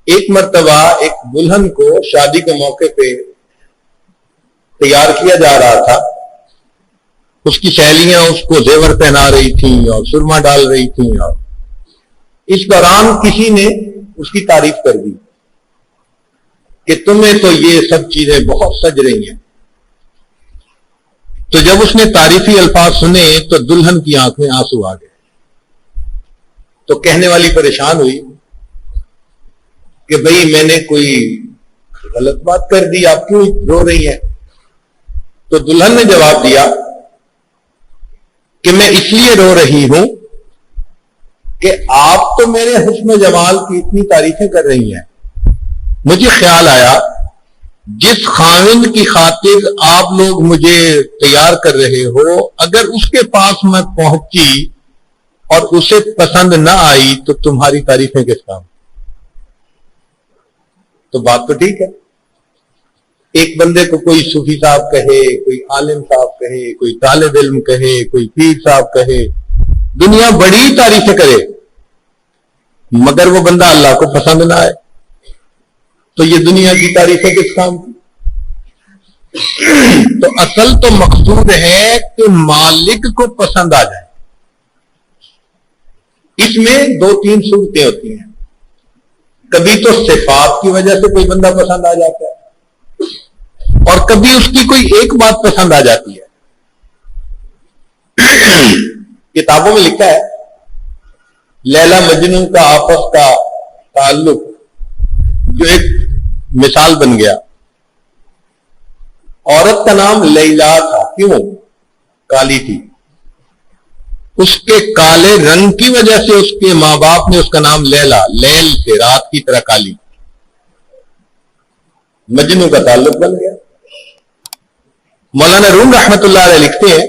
ایک مرتبہ ایک دلہن کو شادی کے موقع پہ تیار کیا جا رہا تھا. اس کی سہیلیاں اس کو زیور پہنا رہی تھیں اور سرما ڈال رہی تھیں، اور اس دوران کسی نے اس کی تعریف کر دی کہ تمہیں تو یہ سب چیزیں بہت سج رہی ہیں. تو جب اس نے تعریفی الفاظ سنے تو دلہن کی آنکھ میں آنسو آ گئے. تو کہنے والی پریشان ہوئی کہ بھئی میں نے کوئی غلط بات کر دی، آپ کیوں رو رہی ہیں؟ تو دلہن نے جواب دیا کہ میں اس لیے رو رہی ہوں کہ آپ تو میرے حسن و جمال کی اتنی تعریفیں کر رہی ہیں، مجھے خیال آیا جس خاوند کی خاطر آپ لوگ مجھے تیار کر رہے ہو، اگر اس کے پاس میں پہنچی اور اسے پسند نہ آئی تو تمہاری تعریفیں کس کام؟ تو بات تو ٹھیک ہے. ایک بندے کو کوئی صوفی صاحب کہے، کوئی عالم صاحب کہے، کوئی طالب علم کہے، کوئی پیر صاحب کہے، دنیا بڑی تعریفیں کرے، مگر وہ بندہ اللہ کو پسند نہ آئے تو یہ دنیا کی تعریفیں کس کام کی؟ تو اصل تو مقصود ہے کہ مالک کو پسند آ جائے. اس میں دو تین صورتیں ہوتی ہیں. کبھی تو صفات کی وجہ سے کوئی بندہ پسند آ جاتا ہے، اور کبھی اس کی کوئی ایک بات پسند آ جاتی ہے. کتابوں میں لکھا ہے لیلا مجنو کا آپس کا تعلق جو ایک مثال بن گیا. عورت کا نام لیلا تھا، کیوں؟ کالی تھی. اس کے کالے رنگ کی وجہ سے اس کے ماں باپ نے اس کا نام لیلا، لیل سے رات کی طرح کالی، مجنو کا تعلق بن گیا. مولانا روم رحمت اللہ علیہ لکھتے ہیں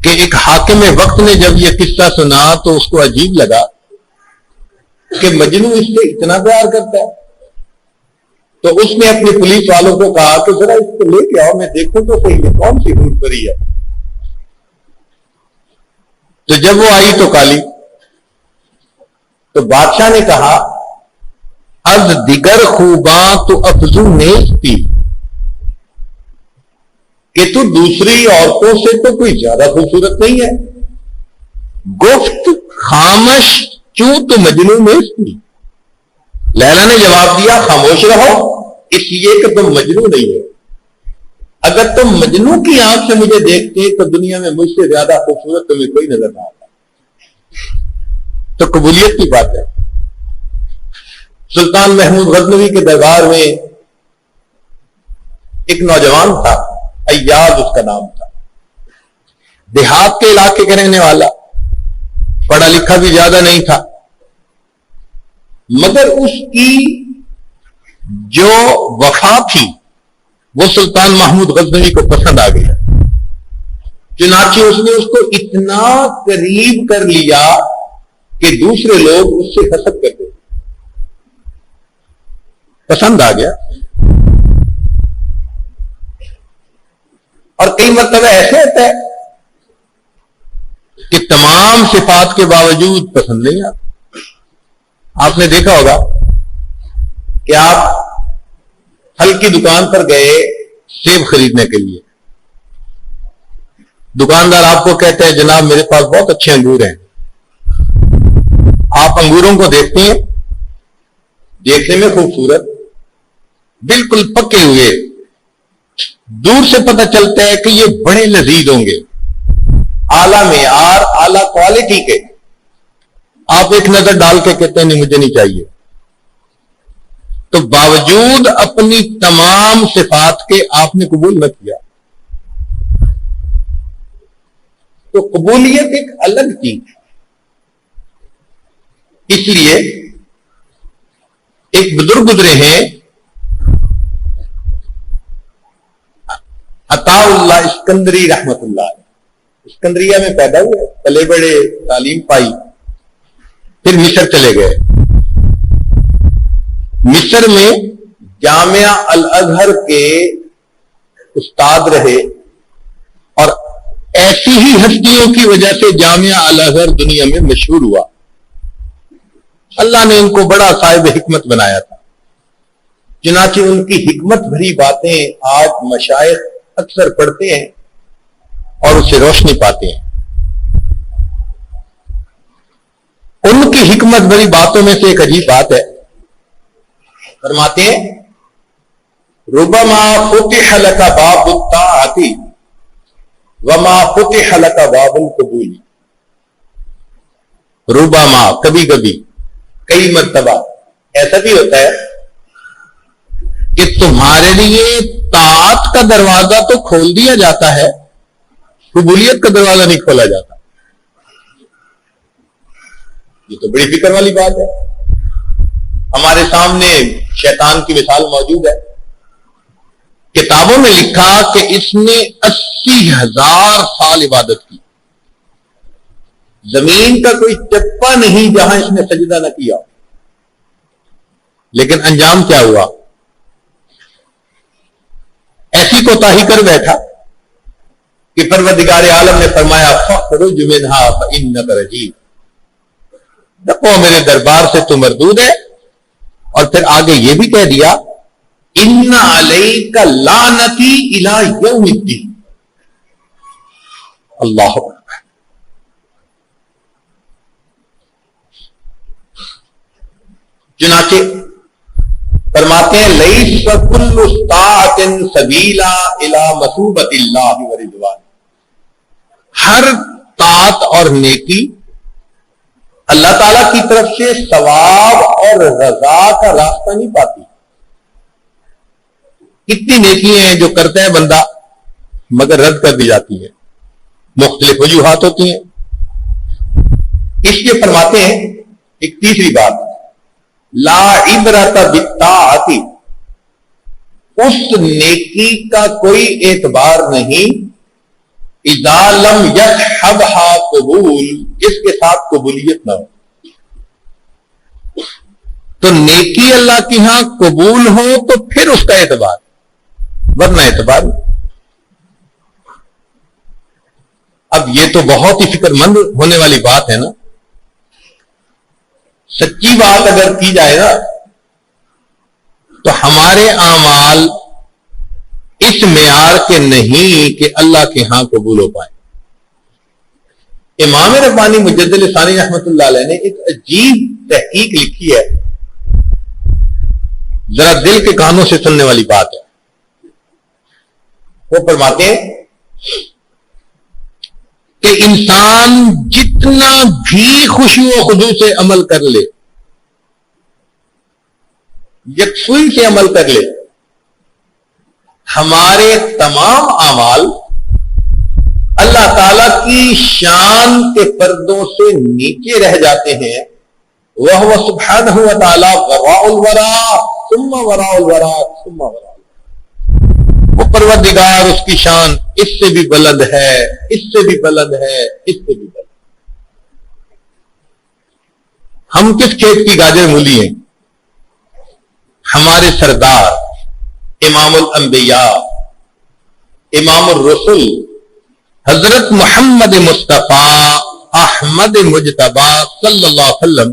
کہ ایک حاکم وقت نے جب یہ قصہ سنا تو اس کو عجیب لگا کہ مجنو اس سے اتنا پیار کرتا ہے. تو اس نے اپنے پولیس والوں کو کہا کہ ذرا اس کو لے کے آؤ، میں دیکھوں تو صحیح ہے کون سی حور پری ہے. تو جب وہ آئی تو کالی. تو بادشاہ نے کہا از دیگر خوباں تو افزو نیستی، کہ تو دوسری عورتوں سے تو کوئی زیادہ خوبصورت نہیں ہے. گفت خامش چوں تو مجنو نیستی. لیلا نے جواب دیا خاموش رہو اس لیے کہ تم مجنو نہیں ہو. اگر تم مجنو کی آنکھ سے مجھے دیکھتے تو دنیا میں مجھ سے زیادہ خوبصورت تمہیں کوئی نظر نہ آتا. تو قبولیت کی بات ہے. سلطان محمود غزنوی کے دربار میں ایک نوجوان تھا، ایاز اس کا نام تھا، دیہات کے علاقے کا رہنے والا، پڑھا لکھا بھی زیادہ نہیں تھا، مگر اس کی جو وفا تھی وہ سلطان محمود غزنوی کو پسند آ گیا. چنانچہ اس نے اس کو اتنا قریب کر لیا کہ دوسرے لوگ اس سے حسد کرتے، پسند آ گیا. اور کئی مرتبہ ایسے ہوتا ہے کہ تمام صفات کے باوجود پسند نہیں آتا. آپ نے دیکھا ہوگا کہ آپ پھل کی دکان پر گئے سیب خریدنے کے لیے، دکاندار آپ کو کہتے ہیں جناب میرے پاس بہت اچھے انگور ہیں. آپ انگوروں کو دیکھتے ہیں، دیکھنے میں خوبصورت، بالکل پکے ہوئے، دور سے پتہ چلتا ہے کہ یہ بڑے لذیذ ہوں گے، اعلیٰ معیار، اعلیٰ کوالٹی کے. آپ ایک نظر ڈال کے کہتے ہیں نہیں مجھے نہیں چاہیے. تو باوجود اپنی تمام صفات کے آپ نے قبول نہ کیا. تو قبولیت ایک الگ چیز ہے. اس لیے ایک بزرگ گزرے ہیں عطا اللہ اسکندری رحمت اللہ علیہ، اسکندریہ میں پیدا ہوئے، پلے بڑے، تعلیم پائی، پھر مصر چلے گئے. مصر میں جامعہ الازہر کے استاد رہے، اور ایسی ہی ہستیوں کی وجہ سے جامعہ الازہر دنیا میں مشہور ہوا. اللہ نے ان کو بڑا صاحب حکمت بنایا تھا، چنانچہ ان کی حکمت بھری باتیں آج مشائخ اکثر پڑھتے ہیں اور اسے روشنی پاتے ہیں۔ ان کی حکمت بھری باتوں میں سے ایک عجیب بات ہے، فرماتے ہیں ربما فتح لك باب الطاعت وما فتح لك باب القبول۔ ربما کبھی کبھی، کئی مرتبہ ایسا بھی ہوتا ہے کہ تمہارے لیے طاعت کا دروازہ تو کھول دیا جاتا ہے، قبولیت کا دروازہ نہیں کھولا جاتا۔ یہ تو بڑی فکر والی بات ہے۔ ہمارے سامنے شیطان کی مثال موجود ہے۔ کتابوں میں لکھا کہ اس نے 80,000 سال عبادت کی، زمین کا کوئی چپا نہیں جہاں اس نے سجدہ نہ کیا، لیکن انجام کیا ہوا؟ ایسی کوتاہی کر بیٹھا کہ پروردگار عالم نے فرمایا فخرج منہا فإنک رجیم، دیکھو میرے دربار سے تو مردود ہے، اور پھر آگے یہ بھی کہہ دیا ان علیک لعنتی الی یوم الدین۔ اللہ اکبر۔ چنانچہ فرماتے ہیں لیس کل طاعت سبیلا الی مثوبۃ اللہ ورضوان، ہر طاعت اور نیکی اللہ تعالی کی طرف سے ثواب اور رضا کا راستہ نہیں پاتی۔ کتنی نیکی ہیں جو کرتا ہے بندہ مگر رد کر دی جاتی ہے، مختلف وجوہات ہوتی ہیں۔ اس لیے فرماتے ہیں ایک تیسری بات، لا عبرت بالطاعت، اس نیکی کا کوئی اعتبار نہیں اذا لم یصحبها قبول، جس کے ساتھ قبولیت نہ ہو۔ تو نیکی اللہ کے ہاں قبول ہو تو پھر اس کا اعتبار، ورنہ اعتبار نہیں۔ اب یہ تو بہت ہی فکر مند ہونے والی بات ہے نا، سچی بات اگر کی جائے نا تو ہمارے اعمال اس معیار کے نہیں کہ اللہ کے ہاں قبول ہو پائے۔ امام ربانی مجدد ثانی رحمت اللہ علیہ نے ایک عجیب تحقیق لکھی ہے، ذرا دل کے کانوں سے سننے والی بات ہے۔ وہ فرماتے ہیں کہ انسان جتنا بھی خشوع و خضوع سے عمل کر لے، یکسوئی سے عمل کر لے، ہمارے تمام اعمال اللہ تعالی کی شان کے پردوں سے نیچے رہ جاتے ہیں۔ وَهُوَ سُبْحَانَهُ وَتَعَالَى وَرَاءُ الْوَرَاءِ ثُمَّ وَرَاءُ الْوَرَاءِ ثُمَّ وَرَاءُ الْوَرَاءِ، وہ پروردگار، اس کی شان اس سے بھی بلند ہے، اس سے بھی بلند ہے، اس سے بھی بلند۔ ہم کس کھیت کی گاجر مولی ہیں؟ ہمارے سردار امام الانبیاء، امام الرسل، حضرت محمد مصطفیٰ احمد مجتبی صلی اللہ علیہ وسلم،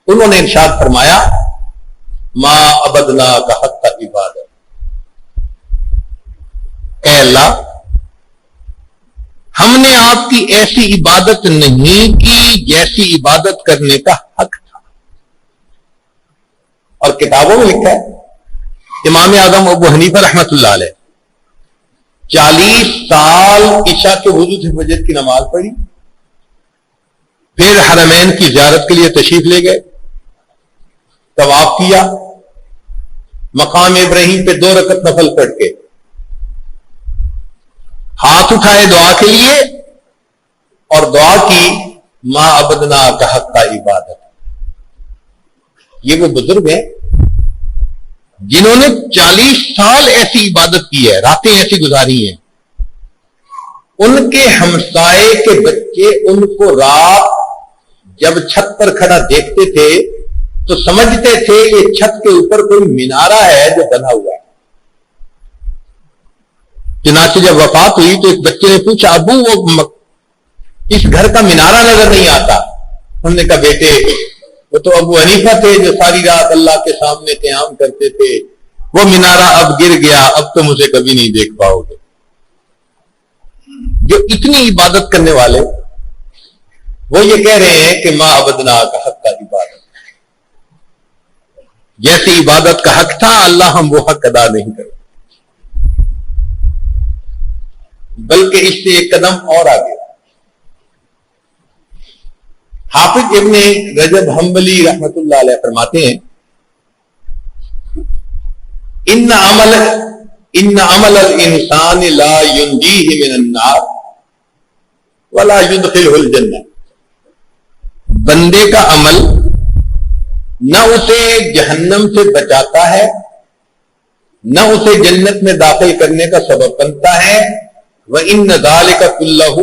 انہوں نے ارشاد فرمایا ما عبدناک حق عبادت، اے اللہ ہم نے آپ کی ایسی عبادت نہیں کی جیسی عبادت کرنے کا حق تھا۔ اور کتابوں میں لکھا ہے امام اعظم ابو حنیفہ رحمۃ اللہ علیہ 40 سال عشاء کے وضو سے فجر کی نماز پڑھی، پھر حرمین کی زیارت کے لیے تشریف لے گئے، طواف کیا، مقام ابراہیم پہ 2 رکعت نفل پڑھ کے ہاتھ اٹھائے دعا کے لیے اور دعا کی ما عبدنا کا حق کا عبادت۔ یہ وہ بزرگ ہیں جنہوں نے 40 سال ایسی عبادت کی ہے، راتیں ایسی گزاری ہیں۔ ان کے ہمسائے کے بچے ان کو رات جب چھت پر کھڑا دیکھتے تھے تو سمجھتے تھے کہ چھت کے اوپر کوئی مینارہ ہے جو بنا ہوا ہے۔ چنانچہ جب وفات ہوئی تو ایک بچے نے پوچھا ابو وہ اس گھر کا مینارہ نظر نہیں آتا۔ انہوں نے کہا بیٹے وہ تو ابو حنیفہ تھے جو ساری رات اللہ کے سامنے قیام کرتے تھے، وہ مینارہ اب گر گیا، اب تم اسے کبھی نہیں دیکھ پاؤ گے۔ جو اتنی عبادت کرنے والے وہ یہ کہہ رہے ہیں کہ ما عبدنا کا حق کا عبادت، جیسی عبادت کا حق تھا اللہ ہم وہ حق ادا نہیں کرتے، بلکہ اس سے ایک قدم اور آگے۔ حافظ ابن رجب حنبلی رحمت اللہ علیہ فرماتے ہیں ان عمل الانسان لا ينجيه من النار ولا يدخله الجنہ، بندے کا عمل نہ اسے جہنم سے بچاتا ہے نہ اسے جنت میں داخل کرنے کا سبب بنتا ہے، وَإِنَّ ذَلِكَ كُلَّهُ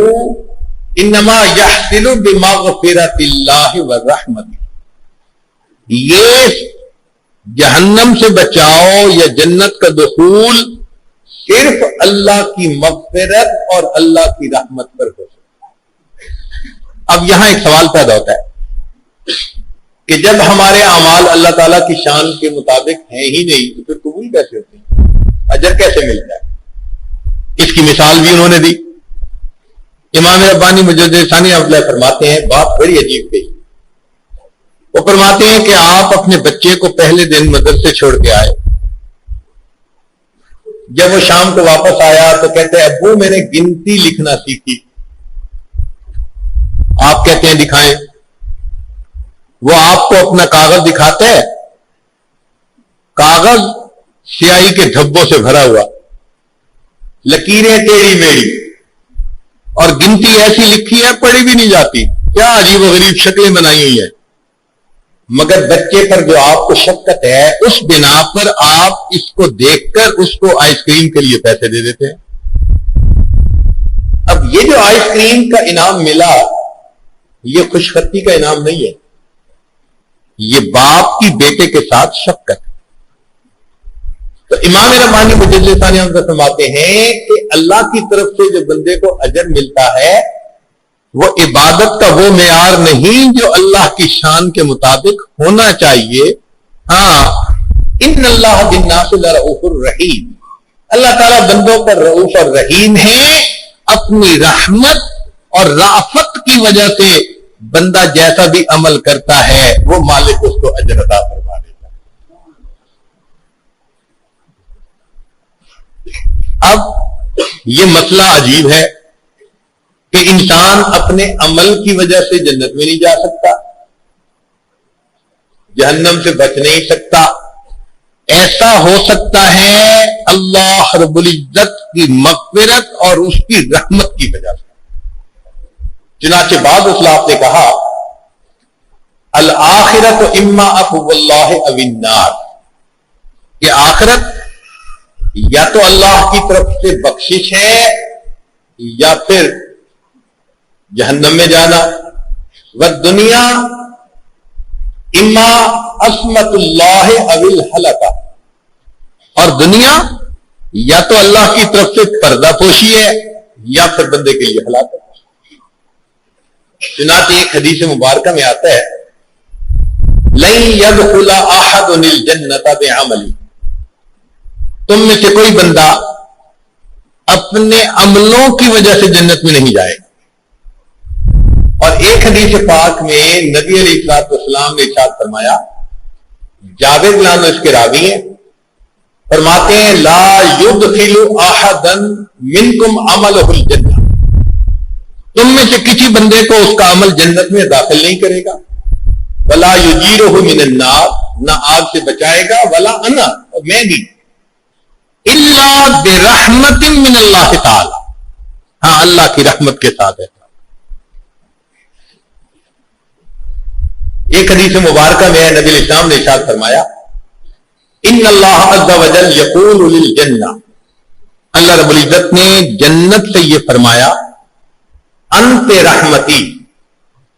انما يحصل بمغفرۃ اللہ ورحمتہ، یہ جہنم سے بچاؤ یا جنت کا دخول صرف اللہ کی مغفرت اور اللہ کی رحمت پر ہو سکتا ہے۔ اب یہاں ایک سوال پیدا ہوتا ہے کہ جب ہمارے اعمال اللہ تعالیٰ کی شان کے مطابق ہیں ہی نہیں تو پھر قبول کیسے ہوتے ہیں، اجر کیسے ملتا ہے؟ اس کی مثال بھی انہوں نے دی۔ امام ربانی مجدد ثانی رحمۃ اللہ فرماتے ہیں، بات بڑی عجیب کہی، وہ فرماتے ہیں کہ آپ اپنے بچے کو پہلے دن مدرسے چھوڑ کے آئے، جب وہ شام کو واپس آیا تو کہتے ہیں ابو میں نے گنتی لکھنا سیکھی۔ آپ کہتے ہیں دکھائیں، وہ آپ کو اپنا کاغذ دکھاتا ہے، کاغذ سیاہی کے دھبوں سے بھرا ہوا، لکیریں ٹیڑھی میڑھی، اور گنتی ایسی لکھی ہے پڑھی بھی نہیں جاتی، کیا عجیب و غریب شکلیں بنائی ہوئی ہیں، مگر بچے پر جو آپ کو شفقت ہے اس بنا پر آپ اس کو دیکھ کر اس کو آئس کریم کے لیے پیسے دے دیتے ہیں۔ اب یہ جو آئس کریم کا انعام ملا یہ خوش خطی کا انعام نہیں ہے، یہ باپ کی بیٹے کے ساتھ شفقت ہے۔ تو امام ربانی مجدد ثانی فرماتے ہیں کہ اللہ کی طرف سے جو بندے کو اجر ملتا ہے وہ عبادت کا وہ معیار نہیں جو اللہ کی شان کے مطابق ہونا چاہیے۔ ہاں، ان اللہ بالناس لرؤوف الرحیم، اللہ تعالیٰ بندوں پر رؤوف اور رحیم ہے، اپنی رحمت اور رافت کی وجہ سے بندہ جیسا بھی عمل کرتا ہے وہ مالک اس کو اجر عطا فرما دیتا ہے۔ اب یہ مسئلہ عجیب ہے کہ انسان اپنے عمل کی وجہ سے جنت میں نہیں جا سکتا، جہنم سے بچ نہیں سکتا، ایسا ہو سکتا ہے اللہ رب العزت کی مغفرت اور اس کی رحمت کی وجہ سے۔ چنانچہ بعض اسلاف نے کہا الآخرت اما عفو اللہ او النار، کہ آخرت یا تو اللہ کی طرف سے بخشش ہے یا پھر جہنم میں جانا، والدنیا اما عصمت اللہ او الہلکہ، اور دنیا یا تو اللہ کی طرف سے پردہ پوشی ہے یا پھر بندے کے لیے ہلاکت۔ چنانچہ ایک حدیث مبارکہ میں آتا ہے لن يدخل احد الجنۃ بعملہ، تم میں سے کوئی بندہ اپنے عملوں کی وجہ سے جنت میں نہیں جائے گا۔ اور ایک حدیث پاک میں نبی علیہ الصلوۃ والسلام نے ارشاد فرمایا، جابر بن عنہ اس کے راوی ہیں، فرماتے ہیں لا يدخل احدا منکم عملہ الجنہ، تم میں سے کسی بندے کو اس کا عمل جنت میں داخل نہیں کرے گا، ولا یجیرہ من النار، نہ آگ سے بچائے گا، ولا انا، اور میں بھی، الا برحمت من اللہ تعالی، ہاں اللہ کی رحمت کے ساتھ ہے۔ ایک حدیث مبارکہ میں نبی علیہ السلام نے ارشاد فرمایا ان اللہ عز وجل یقول للجنہ، اللہ رب العزت نے جنت سے یہ فرمایا انت رحمتی،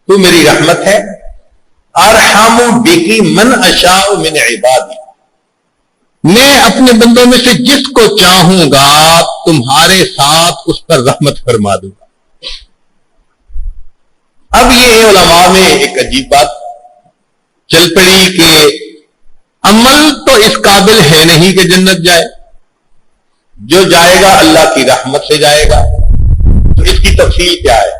تو میری رحمت ہے، ارحم بکی من اشاء من عبادی، میں اپنے بندوں میں سے جس کو چاہوں گا تمہارے ساتھ اس پر رحمت فرما دوں گا۔ اب یہ علماء میں ایک عجیب بات چل پڑی کہ عمل تو اس قابل ہے نہیں کہ جنت جائے، جو جائے گا اللہ کی رحمت سے جائے گا۔ تو اس کی تفصیل کیا ہے؟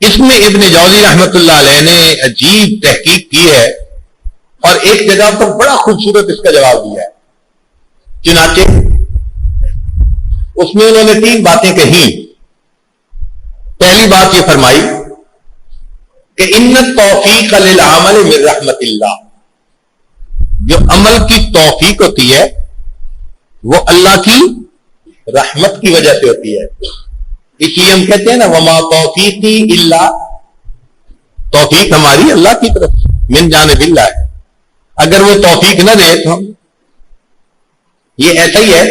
اس میں ابن جوزی رحمت اللہ علیہ نے عجیب تحقیق کی ہے اور ایک جگہ پر بڑا خوبصورت اس کا جواب دیا ہے۔ چنانچہ اس میں انہوں نے 3 باتیں کہیں۔ پہلی بات یہ فرمائی کہ ان التوفیق للعمل من رحمت اللہ، جو عمل کی توفیق ہوتی ہے وہ اللہ کی رحمت کی وجہ سے ہوتی ہے۔ اس لیے ہم کہتے ہیں نا وما توفیقی الا، توفیق ہماری اللہ کی طرف سے، من جانب اللہ ہے۔ اگر وہ توفیق نہ دے تو ہم، یہ ایسا ہی ہے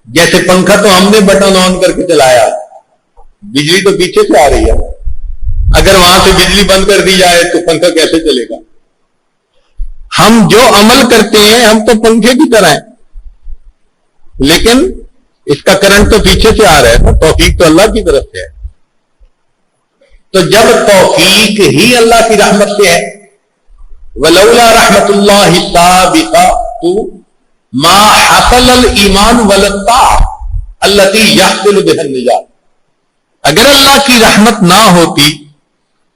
جیسے پنکھا تو ہم نے بٹن آن کر کے چلایا، بجلی تو پیچھے سے آ رہی ہے، اگر وہاں سے بجلی بند کر دی جائے تو پنکھا کیسے چلے گا؟ ہم جو عمل کرتے ہیں ہم تو پنکھے کی طرح ہیں، لیکن اس کا کرنٹ تو پیچھے سے آ رہا ہے نا، توفیق تو اللہ کی طرف سے ہے۔ تو جب توفیق ہی اللہ کی رحمت سے ہے، ولولا رحمت اللہ السابقۃ ما حصل الایمان والطاعۃ التي يحصل بها النجاة، اگر اللہ کی رحمت نہ ہوتی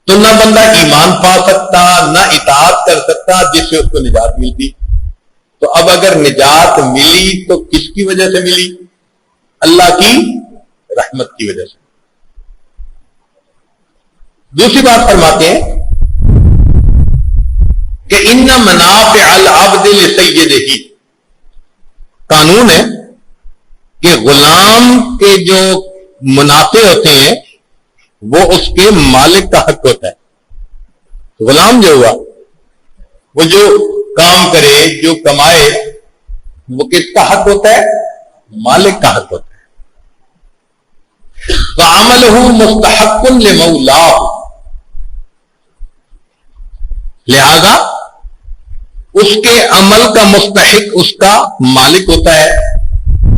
تو نہ بندہ ایمان پا سکتا، نہ اطاعت کر سکتا جس سے اس کو نجات ملتی۔ تو اب اگر نجات ملی تو کس کی وجہ سے ملی؟ اللہ کی رحمت کی وجہ سے۔ دوسری بات فرماتے ہیں کہ ان منافع العبد لسیدہ، قانون ہے کہ غلام کے جو منافع ہوتے ہیں وہ اس کے مالک کا حق ہوتا ہے۔ غلام جو ہوا وہ جو کام کرے، جو کمائے، وہ کس کا حق ہوتا ہے؟ مالک کا حق ہوتا ہے۔ فعملہ مستحق لمولاہ، لہذا اس کے عمل کا مستحق اس کا مالک ہوتا ہے۔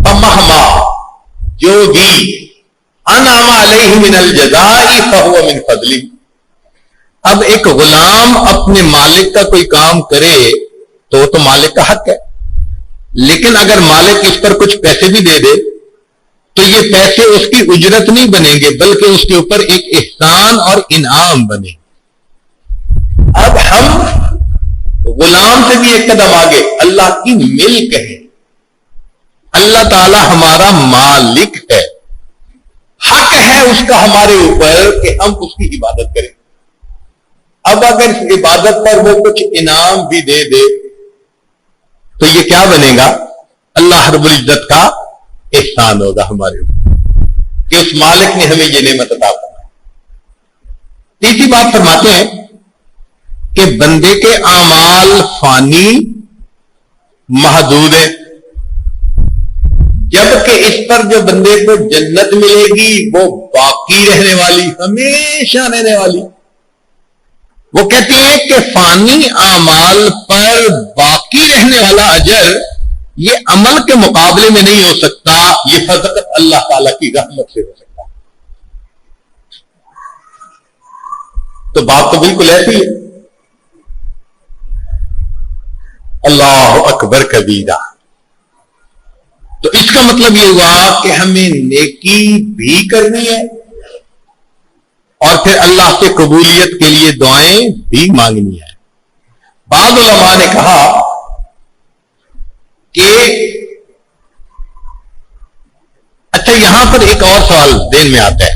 فمہما، جو بھی انعم علیہ من الجزاء فہو من فضلہ، اب ایک غلام اپنے مالک کا کوئی کام کرے تو وہ تو مالک کا حق ہے، لیکن اگر مالک اس پر کچھ پیسے بھی دے دے تو یہ پیسے اس کی اجرت نہیں بنیں گے، بلکہ اس کے اوپر ایک احسان اور انعام بنے۔ اب ہم غلام سے بھی ایک قدم آگے، اللہ کی ملک ہے، اللہ تعالی ہمارا مالک ہے، حق ہے اس کا ہمارے اوپر کہ ہم اس کی عبادت کریں۔ اب اگر اس عبادت پر وہ کچھ انعام بھی دے دے تو یہ کیا بنے گا؟ اللہ رب العزت کا احسان ہوگا ہمارے اوپر کہ اس مالک نے ہمیں یہ نعمت عطا فرمائی۔ تیسری بات فرماتے ہیں کہ بندے کے اعمال فانی محدود ہیں، جبکہ اس پر جو بندے کو جنت ملے گی وہ باقی رہنے والی، ہمیشہ رہنے والی۔ وہ کہتے ہیں کہ فانی اعمال پر باقی رہنے والا اجر یہ عمل کے مقابلے میں نہیں ہو سکتا، یہ فقط اللہ تعالی کی رحمت سے ہو سکتا۔ تو بات تو بالکل ایسی ہے۔ اللہ اکبر کبیرہ، تو اس کا مطلب یہ ہوا کہ ہمیں نیکی بھی کرنی ہے اور پھر اللہ سے قبولیت کے لیے دعائیں بھی مانگنی ہے۔ بعض علماء نے کہا کہ اچھا، یہاں پر ایک اور سوال ذہن میں آتا ہے۔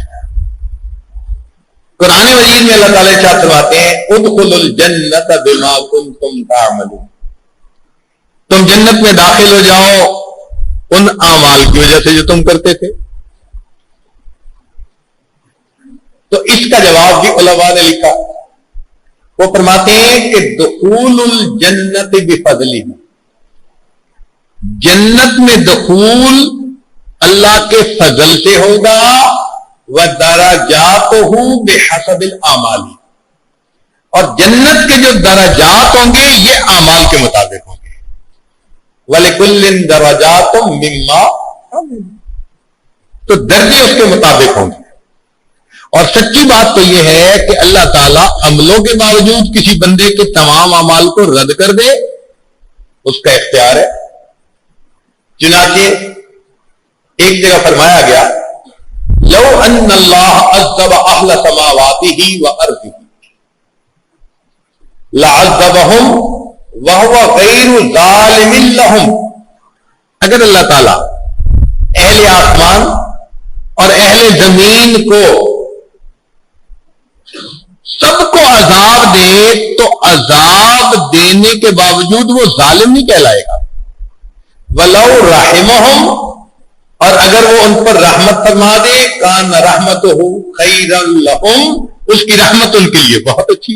قرآن مجید میں اللہ تعالیٰ کیا فرماتے ہیں؟ ادخلوا الجنت بما کنتم تعملون، تم جنت میں داخل ہو جاؤ ان اعمال کی وجہ سے جو تم کرتے تھے۔ تو اس کا جواب بھی علماء نے لکھا، وہ فرماتے ہیں کہ دخول الجنت بفضلہ، جنت میں دخول اللہ کے فضل سے ہوگا، وَدَرَجَاتُهُ بِحَسَبِ الْأَعْمَالِ، اور جنت کے جو درجات ہوں گے یہ اعمال کے مطابق ہوں گے۔ وَلِكُلٍّ دَرَجَاتٌ مِّمَّا عَمِلُوا، تو درجے اس کے مطابق ہوں گے۔ اور سچی بات تو یہ ہے کہ اللہ تعالیٰ عملوں کے باوجود کسی بندے کے تمام اعمال کو رد کر دے، اس کا اختیار ہے۔ چنانچہ ایک جگہ فرمایا گیا لو ان اللہ عذب اہل سماواته وارضه لعذبهم وهو غیر ظالم لهم، اگر اللہ تعالیٰ اہل آسمان اور اہل زمین کو سب کو عذاب دے تو عذاب دینے کے باوجود وہ ظالم نہیں کہلائے گا۔ وَلَوْ رَحِمَهُمْ، اور اگر وہ ان پر رحمت فرما دے کان رحمتہ خیرا لہم، اس کی رحمت ان کے لیے بہت اچھی۔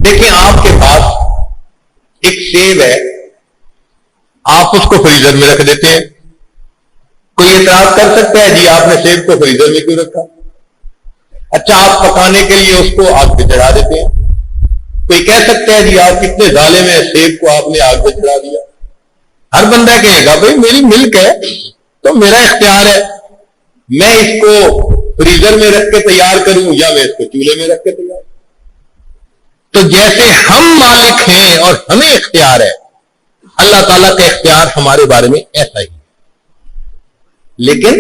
دیکھیں آپ کے پاس ایک سیب ہے، آپ اس کو فریزر میں رکھ دیتے ہیں، کوئی اعتراض کر سکتا ہے جی آپ نے سیب کو فریزر میں کیوں رکھا؟ اچھا آپ پکانے کے لیے اس کو آگ پہ چڑھا دیتے ہیں، کوئی کہہ سکتا ہے جی آپ کتنے ظالم ہیں، سیب کو آپ نے آگ پہ چڑھا دیا؟ ہر بندہ کہے گا بھائی میری ملک ہے تو میرا اختیار ہے، میں اس کو فریزر میں رکھ کے تیار کروں یا میں اس کو چولہے میں رکھ کے تیار کروں۔ تو جیسے ہم مالک ہیں اور ہمیں اختیار ہے، اللہ تعالیٰ کا اختیار ہمارے بارے میں ایسا ہی ہے، لیکن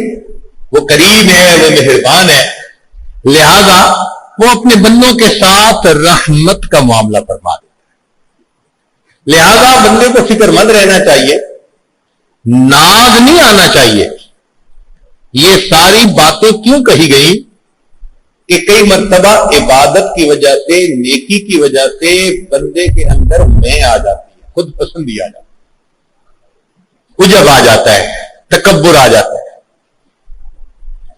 وہ کریم ہے، وہ مہربان ہے، لہذا وہ اپنے بندوں کے ساتھ رحمت کا معاملہ فرما دیتا ہے۔ لہذا بندے کو فکر مند رہنا چاہیے، ناز نہیں آنا چاہیے۔ یہ ساری باتیں کیوں کہی گئی کہ کئی مرتبہ عبادت کی وجہ سے، نیکی کی وجہ سے بندے کے اندر میں آ جاتی ہے، خود پسندی آ جاتی ہے، عجب آ جاتا ہے، تکبر آ جاتا ہے۔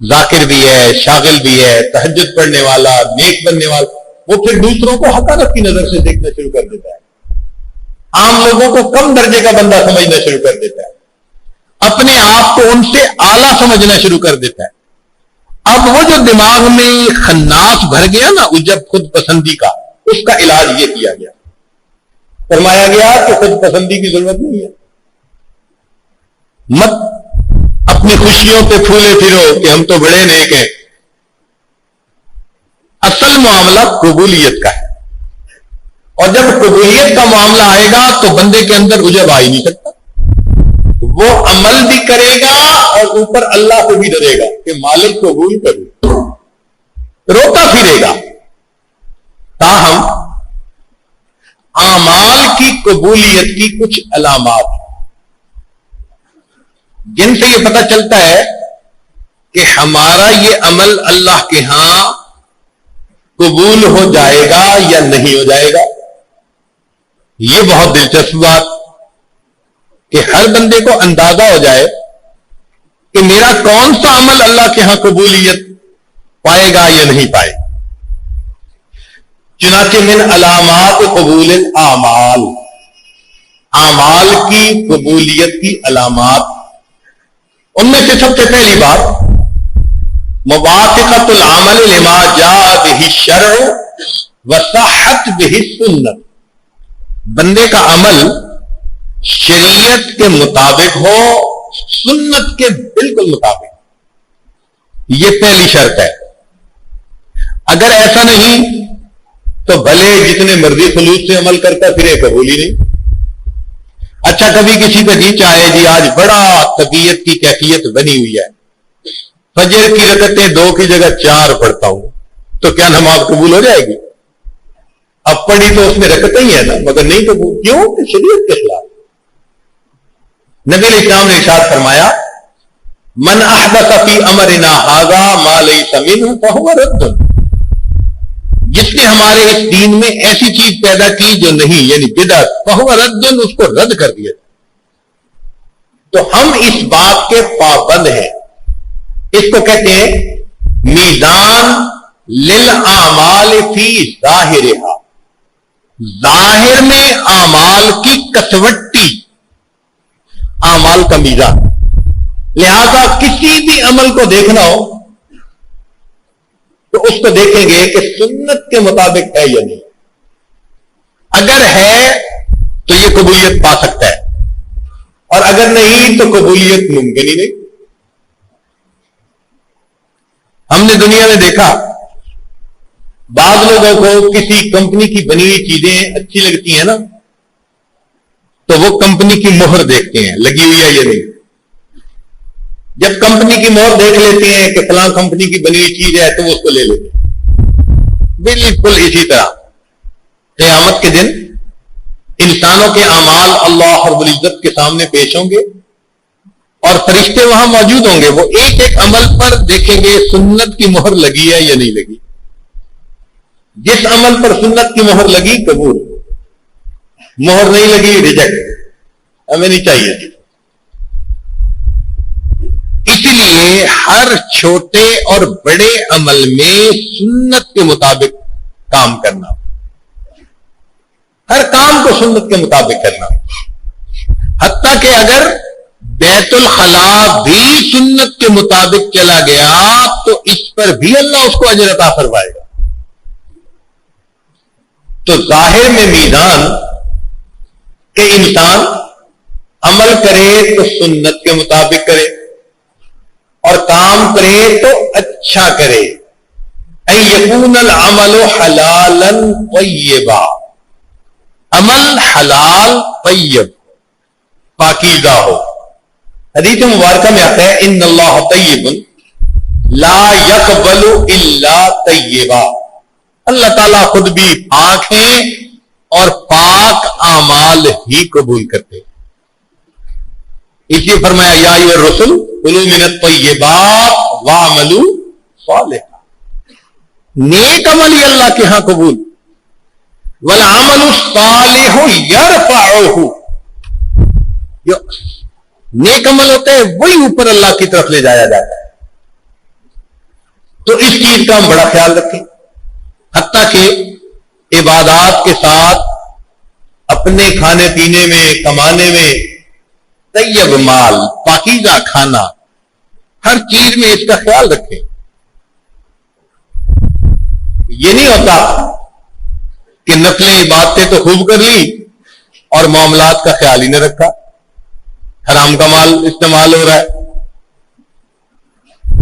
ذاکر بھی ہے، شاغل بھی ہے، تہجد پڑھنے والا، نیک بننے والا، وہ پھر دوسروں کو حقارت کی نظر سے دیکھنا شروع کر دیتا ہے، عام لوگوں کو کم درجے کا بندہ سمجھنا شروع کر دیتا ہے، اپنے آپ کو ان سے اعلیٰ سمجھنا شروع کر دیتا ہے۔ اب وہ جو دماغ میں خناس بھر گیا نا عجب خود پسندی کا، اس کا علاج یہ کیا گیا، فرمایا گیا کہ خود پسندی کی ضرورت نہیں ہے، مت اپنی خوشیوں پہ پھولے پھرو کہ ہم تو بڑے نیک ہیں۔ اصل معاملہ قبولیت کا ہے، اور جب قبولیت کا معاملہ آئے گا تو بندے کے اندر عجب آ ہی نہیں سکتا، وہ عمل بھی کرے گا اور اوپر اللہ کو بھی ڈرے گا کہ مالک قبول کرو، روتا پھرے گا۔ تاہم اعمال کی قبولیت کی کچھ علامات ہیں جن سے یہ پتہ چلتا ہے کہ ہمارا یہ عمل اللہ کے ہاں قبول ہو جائے گا یا نہیں ہو جائے گا۔ یہ بہت دلچسپ بات کہ ہر بندے کو اندازہ ہو جائے کہ میرا کون سا عمل اللہ کے ہاں قبولیت پائے گا یا نہیں پائے گا۔ چنانچہ من علامات قبول الاعمال، اعمال کی قبولیت کی علامات، ان میں سے سب سے پہلی بات موافقت العمل لما جاء به الشرع وصحت به السنت، بندے کا عمل شریعت کے مطابق ہو، سنت کے بالکل مطابق، یہ پہلی شرط ہے۔ اگر ایسا نہیں تو بھلے جتنے مرضی خلوص سے عمل کرتا پھر یہ قبول ہی نہیں۔ اچھا کبھی کسی کا جی چاہے جی آج بڑا طبیعت کی کیفیت بنی ہوئی ہے، فجر کی رکعتیں 2 کی جگہ 4 پڑھتا ہوں، تو کیا نماز قبول ہو جائے گی؟ اب پڑھی تو اس میں رکعتیں ہی ہے نا، مگر نہیں قبول، کیوں کہ شریعت کے خلاف۔ نبی علیہ السلام نے ارشاد فرمایا من احدث فی امرنا ھذا ما لیس منہ فہو رد، جس نے ہمارے اس دین میں ایسی چیز پیدا کی جو نہیں، یعنی بدعت، فہو رد، اس کو رد کر دیا۔ تو ہم اس بات کے پابند ہیں، اس کو کہتے ہیں میزان للاعمال فی ظاہرہا، ظاہر میں اعمال کی کسوٹی، اعمال کا میزان۔ لہذا کسی بھی عمل کو دیکھنا ہو تو اس کو دیکھیں گے کہ سنت کے مطابق ہے یا نہیں، اگر ہے تو یہ قبولیت پا سکتا ہے، اور اگر نہیں تو قبولیت ممکن ہی نہیں۔ ہم نے دنیا میں دیکھا بعض لوگوں کو کسی کمپنی کی بنی ہوئی چیزیں اچھی لگتی ہیں نا تو وہ کمپنی کی مہر دیکھتے ہیں لگی ہوئی ہے یا نہیں. جب کمپنی کی مہر دیکھ لیتے ہیں کہ فلاں کمپنی کی بنی ہوئی چیز ہے تو وہ اس کو لے لیتے ہیں. بالکل اسی طرح قیامت کے دن انسانوں کے اعمال اللہ رب العزت کے سامنے پیش ہوں گے اور فرشتے وہاں موجود ہوں گے. وہ ایک ایک عمل پر دیکھیں گے سنت کی مہر لگی ہے یا نہیں لگی. جس عمل پر سنت کی مہر لگی قبول, مہر نہیں لگی ریجیکٹ, ہمیں نہیں چاہیے. اس لیے ہر چھوٹے اور بڑے عمل میں سنت کے مطابق کام کرنا, ہر کام کو سنت کے مطابق کرنا. حتیٰ کہ اگر بیت الخلاء بھی سنت کے مطابق چلا گیا تو اس پر بھی اللہ اس کو اجر عطا فرمائے گا. تو ظاہر میں میزان کہ انسان عمل کرے تو سنت کے مطابق کرے اور کام کرے تو اچھا کرے. ان یکون العمل حلالا طیبا, عمل حلال طیب پاکیزہ ہو. حدیث مبارکہ میں آتا ہے ان اللہ طیب لا یقبل الا طیبا, اللہ تعالیٰ خود بھی پاک ہیں اور پاک اعمال ہی قبول کرتے. اس لیے فرمایا یا ایھا الرسل کلوا من الطیبات واعملوا صالحا, نیک عمل ہی اللہ کے ہاں قبول. والعمل الصالح یرفعہ, جو نیک عمل ہوتا ہے وہی اوپر اللہ کی طرف لے جایا جاتا ہے. تو اس چیز کا ہم بڑا خیال رکھیں. حتیٰ کہ عبادات کے ساتھ اپنے کھانے پینے میں کمانے میں طیب مال پاکیزہ کھانا, ہر چیز میں اس کا خیال رکھیں. یہ نہیں ہوتا کہ نفلیں عبادتیں تو خوب کر لی اور معاملات کا خیال ہی نہ رکھا, حرام کا مال استعمال ہو رہا ہے.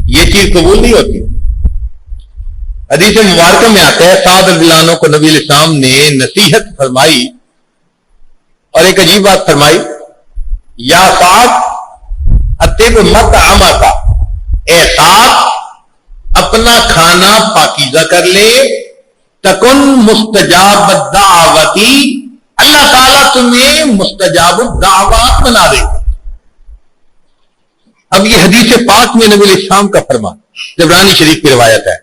یہ چیز قبول نہیں ہوتی. حدیث مبارکہ میں آتا ہے سعد رضی اللہ عنہ کو نبی علیہ السلام نے نصیحت فرمائی اور ایک عجیب بات فرمائی, یا سعد اطب مطعمک, اے سعد اپنا کھانا پاکیزہ کر لے, تکن مستجاب الدعوتی, اللہ تعالیٰ تمہیں مستجاب الدعوات بنا دے گا. اب یہ حدیث پاک میں نبی علیہ السلام کا فرمان طبرانی شریف کی روایت ہے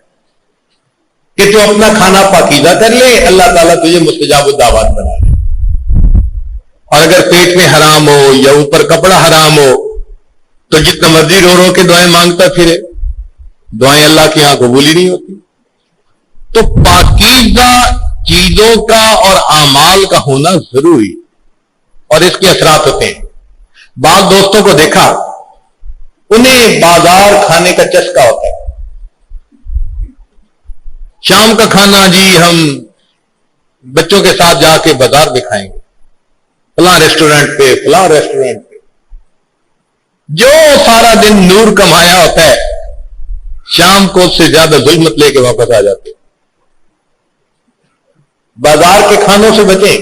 کہ تو اپنا کھانا پاکیزہ کر لے, اللہ تعالیٰ تجھے مستجاب الدعوات بنا دے. اور اگر پیٹ میں حرام ہو یا اوپر کپڑا حرام ہو تو جتنا مرضی رو رو کے دعائیں مانگتا پھرے, دعائیں اللہ کے یہاں قبول ہی نہیں ہوتی. تو پاکیزہ چیزوں کا اور اعمال کا ہونا ضروری, اور اس کے اثرات ہوتے ہیں. بعض دوستوں کو دیکھا انہیں بازار کھانے کا چسکا ہوتا ہے. شام کا کھانا جی ہم بچوں کے ساتھ جا کے بازار میں کھائیں گے, فلاں ریسٹورینٹ پہ فلاں ریسٹورینٹ پہ. جو سارا دن نور کمایا ہوتا ہے شام کو اس سے زیادہ ظلمت لے کے واپس آ جاتے. بازار کے کھانوں سے بچیں.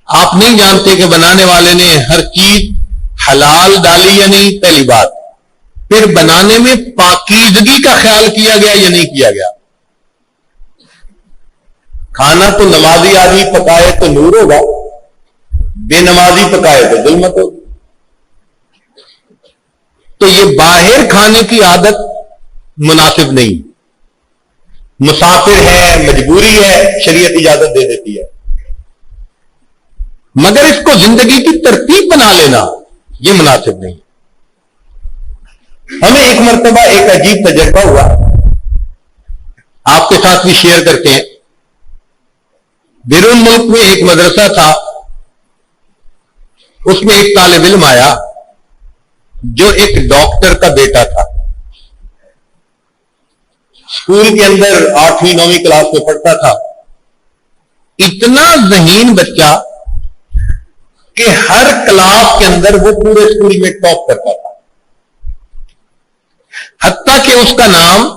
آپ نہیں جانتے کہ بنانے والے نے ہر چیز حلال ڈالی یا نہیں, پہلی بات. پھر بنانے میں پاکیزگی کا خیال کیا گیا یا نہیں کیا گیا. کھانا تو نمازی آدمی پکائے تو نور ہوگا, بے نمازی پکائے تو ظلمت ہوگی. تو یہ باہر کھانے کی عادت مناسب نہیں. مسافر ہے, مجبوری ہے, شریعت اجازت دے دیتی ہے, مگر اس کو زندگی کی ترتیب بنا لینا یہ مناسب نہیں. ہمیں ایک مرتبہ ایک عجیب تجربہ ہوا, آپ کے ساتھ بھی شیئر کرتے ہیں. بیرون ملک میں ایک مدرسہ تھا, اس میں ایک طالب علم آیا جو ایک ڈاکٹر کا بیٹا تھا. اسکول کے اندر 8ویں 9ویں کلاس میں پڑھتا تھا. اتنا ذہین بچہ کہ ہر کلاس کے اندر وہ پورے اسکول میں ٹاپ کرتا تھا. حتیٰ کہ اس کا نام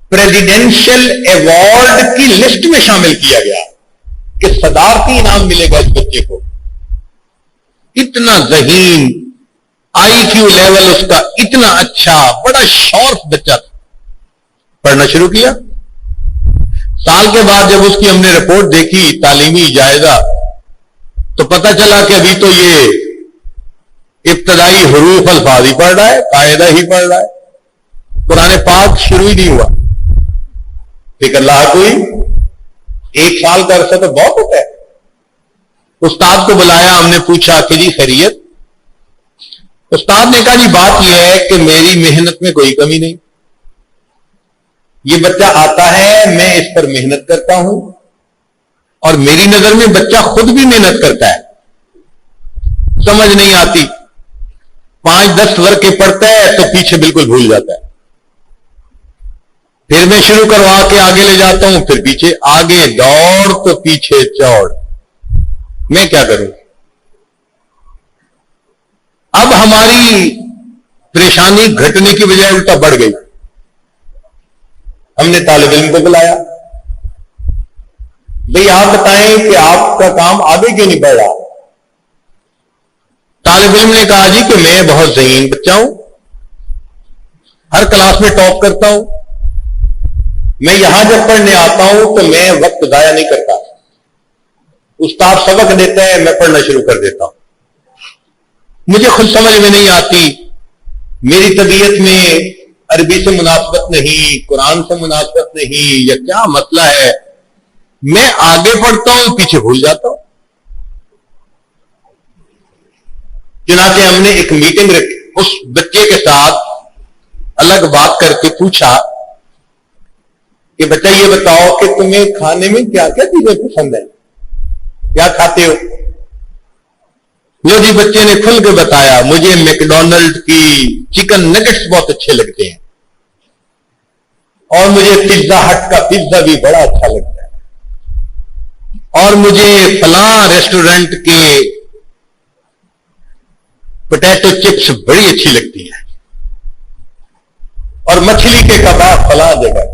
پریزیڈینشل ایوارڈ کی لسٹ میں شامل کیا گیا کہ صدارتی انعام ملے گا اس بچے کو. اتنا ذہین، آئی کیو لیول اس کا اتنا اچھا، بڑا شارپ بچہ تھا. پڑھنا شروع کیا. سال کے بعد جب اس کی ہم نے رپورٹ دیکھی، تعلیمی جائزہ، تو پتہ چلا کہ ابھی تو یہ ابتدائی حروف الفاظ ہی پڑھ رہا ہے، قاعدہ ہی پڑھ رہا ہے، قرآن پاک شروع ہی نہیں ہوا. فکر لاحق ہوئی. 1 سال کا عرصہ تو بہت ہوتا ہے. استاد کو بلایا، ہم نے پوچھا کہ جی خیریت؟ استاد نے کہا جی بات یہ ہے کہ میری محنت میں کوئی کمی نہیں، یہ بچہ آتا ہے، میں اس پر محنت کرتا ہوں، اور میری نظر میں بچہ خود بھی محنت کرتا ہے. سمجھ نہیں آتی، 5-10 ورقے پڑھتا ہے تو پیچھے بالکل بھول جاتا ہے. پھر میں شروع کروا کے آگے لے جاتا ہوں، پھر پیچھے، آگے دوڑ تو پیچھے چوڑ. میں کیا کروں؟ اب ہماری پریشانی گھٹنے کی بجائے الٹا بڑھ گئی. ہم نے طالب علم کو بلایا، بھئی آپ بتائیں کہ آپ کا کام آگے کیوں نہیں بڑھ رہا؟ طالب علم نے کہا جی کہ میں بہت ذہین بچہ ہوں، ہر کلاس میں ٹاپ کرتا ہوں، میں یہاں جب پڑھنے آتا ہوں تو میں وقت ضائع نہیں کرتا. استاد سبق دیتا ہے، میں پڑھنا شروع کر دیتا ہوں. مجھے خود سمجھ میں نہیں آتی، میری طبیعت میں عربی سے مناسبت نہیں، قرآن سے مناسبت نہیں، یا کیا مسئلہ ہے، میں آگے پڑھتا ہوں پیچھے بھول جاتا ہوں. چنانچہ ہم نے ایک میٹنگ رکھی، اس بچے کے ساتھ الگ بات کر کے پوچھا کہ بچہ یہ بتاؤ کہ تمہیں کھانے میں کیا کیا چیزیں پسند ہیں، کیا کھاتے ہو؟ لو جی بچے نے کھل کے بتایا، مجھے میکڈونلڈ کی چکن نگٹس بہت اچھے لگتے ہیں، اور مجھے پیزا ہٹ کا پیزا بھی بڑا اچھا لگتا ہے، اور مجھے فلاں ریسٹورنٹ کے پوٹیٹو چپس بڑی اچھی لگتی ہیں، اور مچھلی کے کباب فلاں جگہ.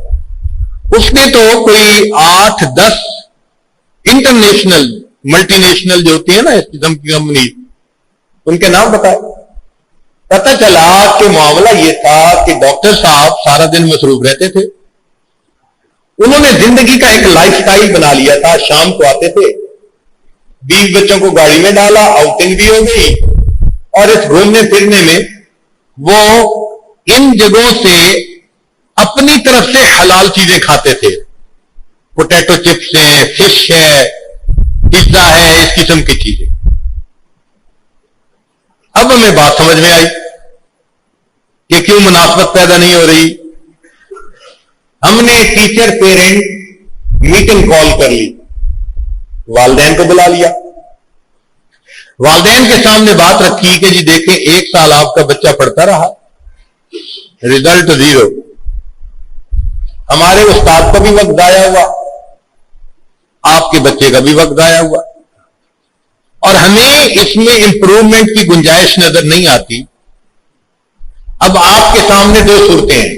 اس نے تو کوئی 8-10 انٹرنیشنل ملٹی نیشنل جو ہوتی ہیں نا اس قسم کی کمپنی، ان کے نام بتائے. پتہ چلا کہ معاملہ یہ تھا کہ ڈاکٹر صاحب سارا دن مصروف رہتے تھے. انہوں نے زندگی کا ایک لائف سٹائل بنا لیا تھا. شام کو آتے تھے، 20 بچوں کو گاڑی میں ڈالا، آؤٹنگ بھی ہو گئی، اور اس گھومنے پھرنے میں وہ ان جگہوں سے اپنی طرف سے حلال چیزیں کھاتے تھے. پوٹیٹو چپس ہیں، فش ہے، پیزا ہے، اس قسم کی چیزیں. اب ہمیں بات سمجھ میں آئی کہ کیوں مناسبت پیدا نہیں ہو رہی. ہم نے ٹیچر پیرنٹ میٹنگ کال کر لی، والدین کو بلا لیا، والدین کے سامنے بات رکھی کہ جی دیکھیں 1 سال آپ کا بچہ پڑھتا رہا، رزلٹ 0. ہمارے استاد کا بھی وقت ضائع ہوا، آپ کے بچے کا بھی وقت ضائع ہوا، اور ہمیں اس میں امپروومنٹ کی گنجائش نظر نہیں آتی. اب آپ کے سامنے 2 صورتیں ہیں،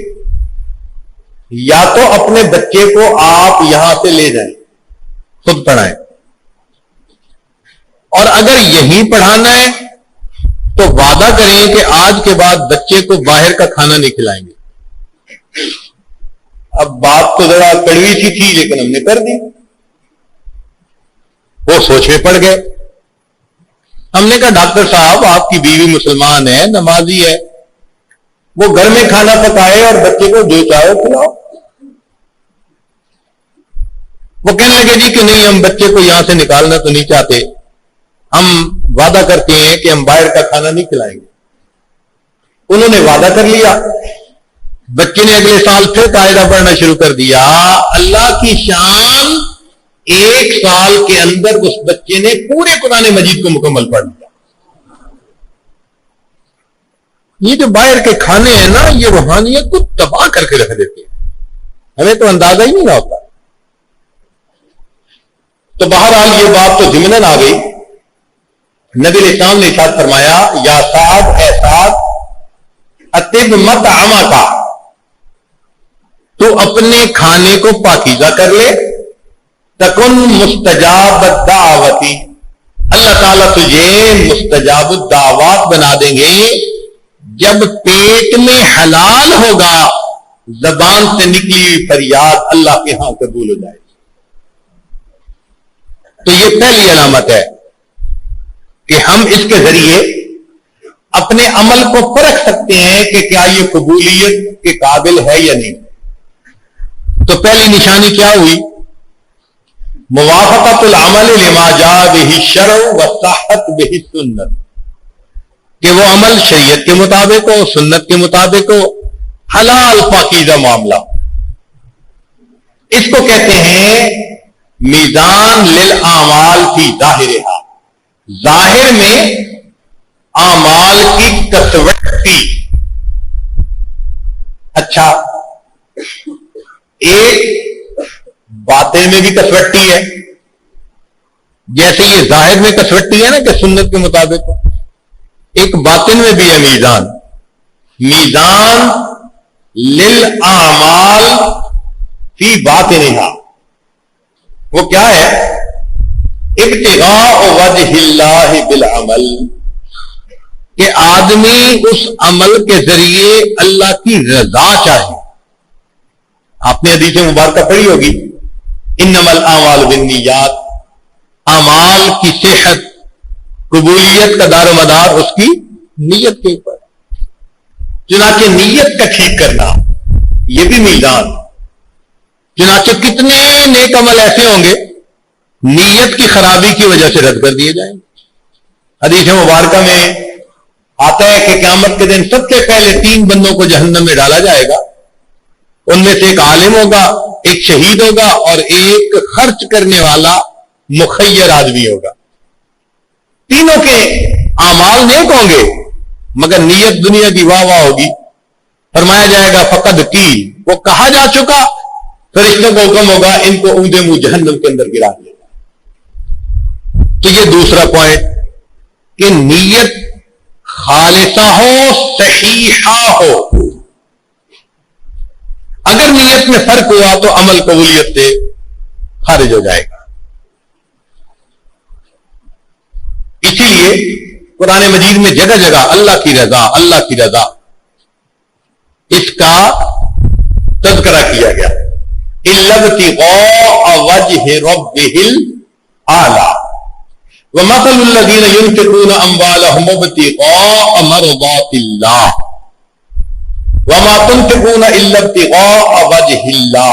یا تو اپنے بچے کو آپ یہاں سے لے جائیں، خود پڑھائیں، اور اگر یہیں پڑھانا ہے تو وعدہ کریں کہ آج کے بعد بچے کو باہر کا کھانا نہیں کھلائیں گے. اب بات تو ذرا کڑوی سی تھی لیکن ہم نے کر دی. وہ سوچ میں پڑ گئے. ہم نے کہا ڈاکٹر صاحب آپ کی بیوی مسلمان ہے، نمازی ہے، وہ گھر میں کھانا پکائے اور بچے کو جو چاہو کھلاؤ. وہ کہنے لگے جی کہ نہیں، ہم بچے کو یہاں سے نکالنا تو نہیں چاہتے، ہم وعدہ کرتے ہیں کہ ہم باہر کا کھانا نہیں کھلائیں گے. انہوں نے وعدہ کر لیا. بچے نے اگلے سال پھر قاعدہ پڑھنا شروع کر دیا. اللہ کی شان، 1 سال کے اندر اس بچے نے پورے قرآن مجید کو مکمل پڑھ لیا. یہ جو باہر کے کھانے ہیں نا، یہ روحانیت کو تباہ کر کے رکھ دیتے ہیں، ہمیں تو اندازہ ہی نہیں نہ ہوتا. تو بہرحال یہ بات تو ضمناً آ گئی. نبی علیہ السلام نے ارشاد فرمایا، یا سعد، اے سعد، اطب مطعمک، تو اپنے کھانے کو پاکیزہ کر لے، تکن مستجاب الدعوتی، اللہ تعالیٰ تجھے مستجاب الدعوات بنا دیں گے جب پیٹ میں حلال ہوگا، زبان سے نکلی فریاد اللہ کے ہاں قبول ہو جائے۔ تو یہ پہلی علامت ہے کہ ہم اس کے ذریعے اپنے عمل کو پرکھ سکتے ہیں کہ کیا یہ قبولیت کے قابل ہے یا نہیں۔ تو پہلی نشانی کیا ہوئی؟ موافقت العمل لما جاء به الشرع وصحت به السنت، کہ وہ عمل شریعت کے مطابق ہو، سنت کے مطابق ہو، حلال پاکیزہ معاملہ۔ اس کو کہتے ہیں میزان للاعمال فی ظاہرہا، ظاہر میں اعمال کی کسوٹی۔ اچھا، ایک باطن میں بھی کسوٹی ہے، جیسے یہ ظاہر میں کسوٹی ہے نا کہ سنت کے مطابق، ایک باطن میں بھی ہے میزان، میزان للاعمال فی باطنہا۔ وہ کیا ہے؟ ابتغاء وجہ اللہ بالعمل، کہ آدمی اس عمل کے ذریعے اللہ کی رضا چاہے۔ آپ نے حدیث مبارکہ پڑھی ہوگی، انما الاعمال بالنیات، اعمال کی صحت قبولیت کا دار و مدار اس کی نیت کے اوپر، چنانچہ نیت کا ٹھیک کرنا یہ بھی میزان۔ چنانچہ کتنے نیک عمل ایسے ہوں گے نیت کی خرابی کی وجہ سے رد کر دیے جائیں۔ حدیث مبارکہ میں آتا ہے کہ قیامت کے دن سب سے پہلے 3 بندوں کو جہنم میں ڈالا جائے گا، ان میں سے ایک عالم ہوگا، ایک شہید ہوگا، اور ایک خرچ کرنے والا مخیر آدمی ہوگا۔ تینوں کے اعمال نیک ہوں گے مگر نیت دنیا کی واہ واہ ہوگی۔ فرمایا جائے گا فقد کی، وہ کہا جا چکا، فرشتوں کو حکم ہوگا ان کو اونچے منہ جہنم کے اندر گرا دے گا۔ تو یہ دوسرا پوائنٹ کہ نیت خالصہ ہو، صحیحہ ہو۔ اگر نیت میں فرق ہوا تو عمل قبولیت سے خارج ہو جائے گا۔ اسی لیے قرآن مجید میں جگہ جگہ اللہ کی رضا، اللہ کی رضا، اس کا تذکرہ کیا گیا۔ إِلَّا ابْتِغَاءَ وَجْهِ رَبِّهِ الْأَعْلَى وَمَثَلُ الَّذِينَ يُنْفِقُونَ أَمْوَالَهُمُ ابْتِغَاءَ مَرْضَاتِ اللَّهِ وَمَا تُنْفِقُونَ إِلَّا ابْتِغَاءَ وَجْهِ اللَّهِ۔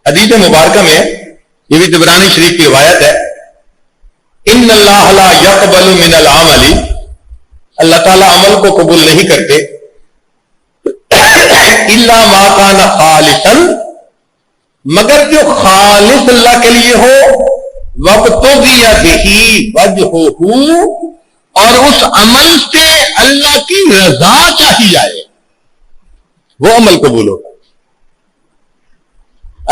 حدیث مبارکہ میں یہ بھی طبرانی شریف کی روایت ہے، ان اللہ لا يقبل من العمل، اللہ تعالیٰ عمل کو قبول نہیں کرتے، الا ما كان خالصا، مگر جو خالص اللہ کے لیے ہو، وابتغی بہ وجہہ، اور اس عمل سے اللہ کی رضا چاہی جائے، وہ عمل قبول ہوگا۔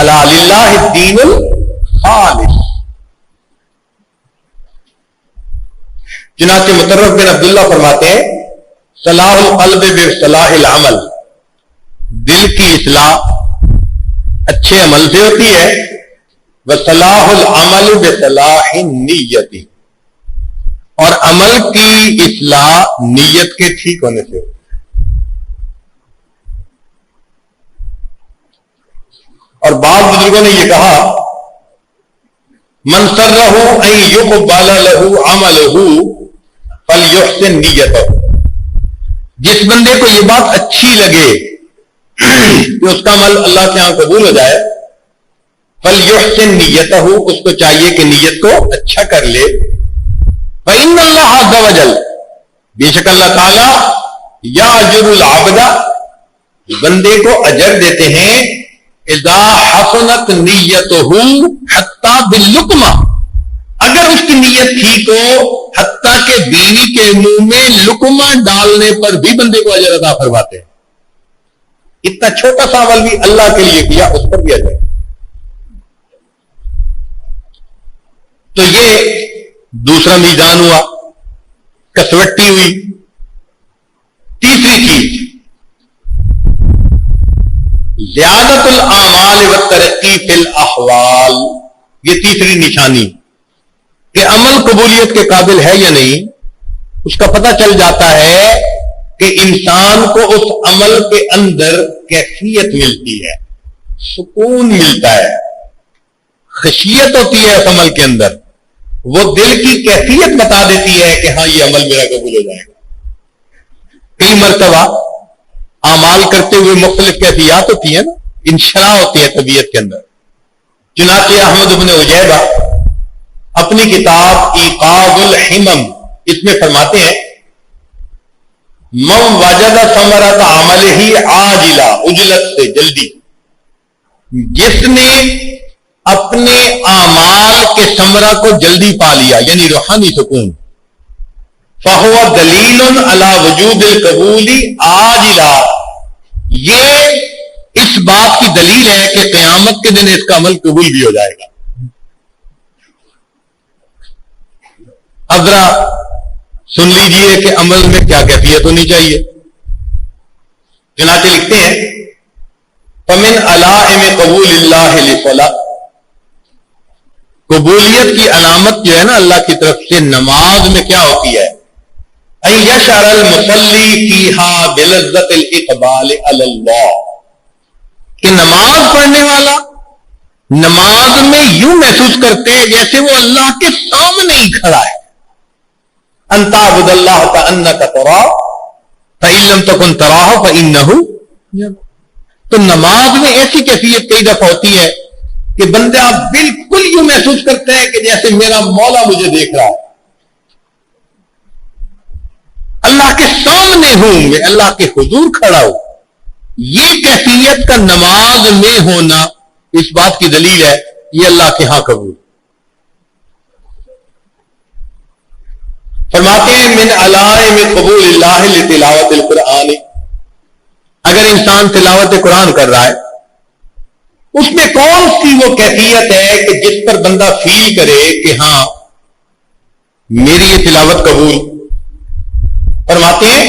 الا للہ الدین الخالص۔ چنانچہ مطرف بن عبداللہ فرماتے ہیں صلاح القلب بصلاح العمل، دل کی اصلاح اچھے عمل سے ہوتی ہے، وصلاح العمل بصلاح النیت، اور عمل کی اصلاح نیت کے ٹھیک ہونے سے ہوتی ہے۔ اور بعض بزرگوں نے یہ کہا من سرہ ان یقبل لہ عملہ فلیحسن نیتہ، جس بندے کو یہ بات اچھی لگے کہ اس کا عمل اللہ کے ہاں قبول ہو جائے، فلیحسن نیتہ، اس کو چاہیے کہ نیت کو اچھا کر لے۔ فإن اللہ عز وجل، بے شک اللہ تعالی یأجر العبد، بندے کو اجر دیتے ہیں، اذا حسنت نیتہ حتی باللقمہ، اگر اس کی نیت ٹھیک ہو حتیٰ کہ بیوی کے منہ میں لقمہ ڈالنے پر بھی بندے کو اجر عطا فرماتے ہیں۔ اتنا چھوٹا سا عمل بھی اللہ کے لیے کیا، اس پر بھی اجر۔ تو یہ دوسرا میزان ہوا، کسوٹی ہوئی۔ تیسری چیز زیادت الاعمال والترقی فی الاحوال، یہ تیسری نشانی کہ عمل قبولیت کے قابل ہے یا نہیں، اس کا پتہ چل جاتا ہے کہ انسان کو اس عمل کے اندر کیفیت ملتی ہے، سکون ملتا ہے، خشیت ہوتی ہے اس عمل کے اندر، وہ دل کی کیفیت بتا دیتی ہے کہ ہاں یہ عمل میرا قبول ہو جائے گا۔ کئی مرتبہ اعمال کرتے ہوئے مختلف کیفیات ہوتی ہیں نا، انشراح ہوتی ہے طبیعت کے اندر۔ چنانچہ احمد بن عجیبہ اپنی کتاب ایقاظ الحمم اس میں فرماتے ہیں من وجد ثمرۃ عملہ عاجلا، عجلت سے جلدی، جس نے اپنے اعمال کے ثمرہ کو جلدی پا لیا یعنی روحانی سکون، فَهُوَ دَلِيلٌ عَلَى وُجُودِ الْقَبُولِ عَاجِلًا، یہ اس بات کی دلیل ہے کہ قیامت کے دن اس کا عمل قبول بھی ہو جائے گا۔ اب ذرا سن لیجئے کہ عمل میں کیا کیفیت ہونی چاہیے۔ چنانچہ لکھتے ہیں فَمِنْ عَلَائِمِ قبول اللہ لِصَلَاةٍ، قبولیت کی علامت جو ہے نا اللہ کی طرف سے نماز میں کیا ہوتی ہے، ان یشعر المصلی فیہا بلذت الاقبال علی اللہ، کہ نماز پڑھنے والا نماز میں یوں محسوس کرتے ہیں جیسے وہ اللہ کے سامنے ہی کھڑا ہے۔ ان تعبد اللہ کأنک تراہ فإن لم تکن تراہ فإنہ، تو نماز میں ایسی کیفیت کئی دفعہ ہوتی ہے کہ بندہ بالکل یوں محسوس کرتے ہیں کہ جیسے میرا مولا مجھے دیکھ رہا ہے، اللہ کے سامنے ہوں، میں اللہ کے حضور کھڑا ہوں۔ یہ کیفیت کا نماز میں ہونا اس بات کی دلیل ہے یہ اللہ کے ہاں قبول۔ فرماتے ہیں من علائم قبول اللہ لتلاوت القرآن، اگر انسان تلاوت قرآن کر رہا ہے اس میں کون سی وہ کیفیت ہے کہ جس پر بندہ فیل کرے کہ ہاں میری یہ تلاوت قبول؟ فرماتے ہیں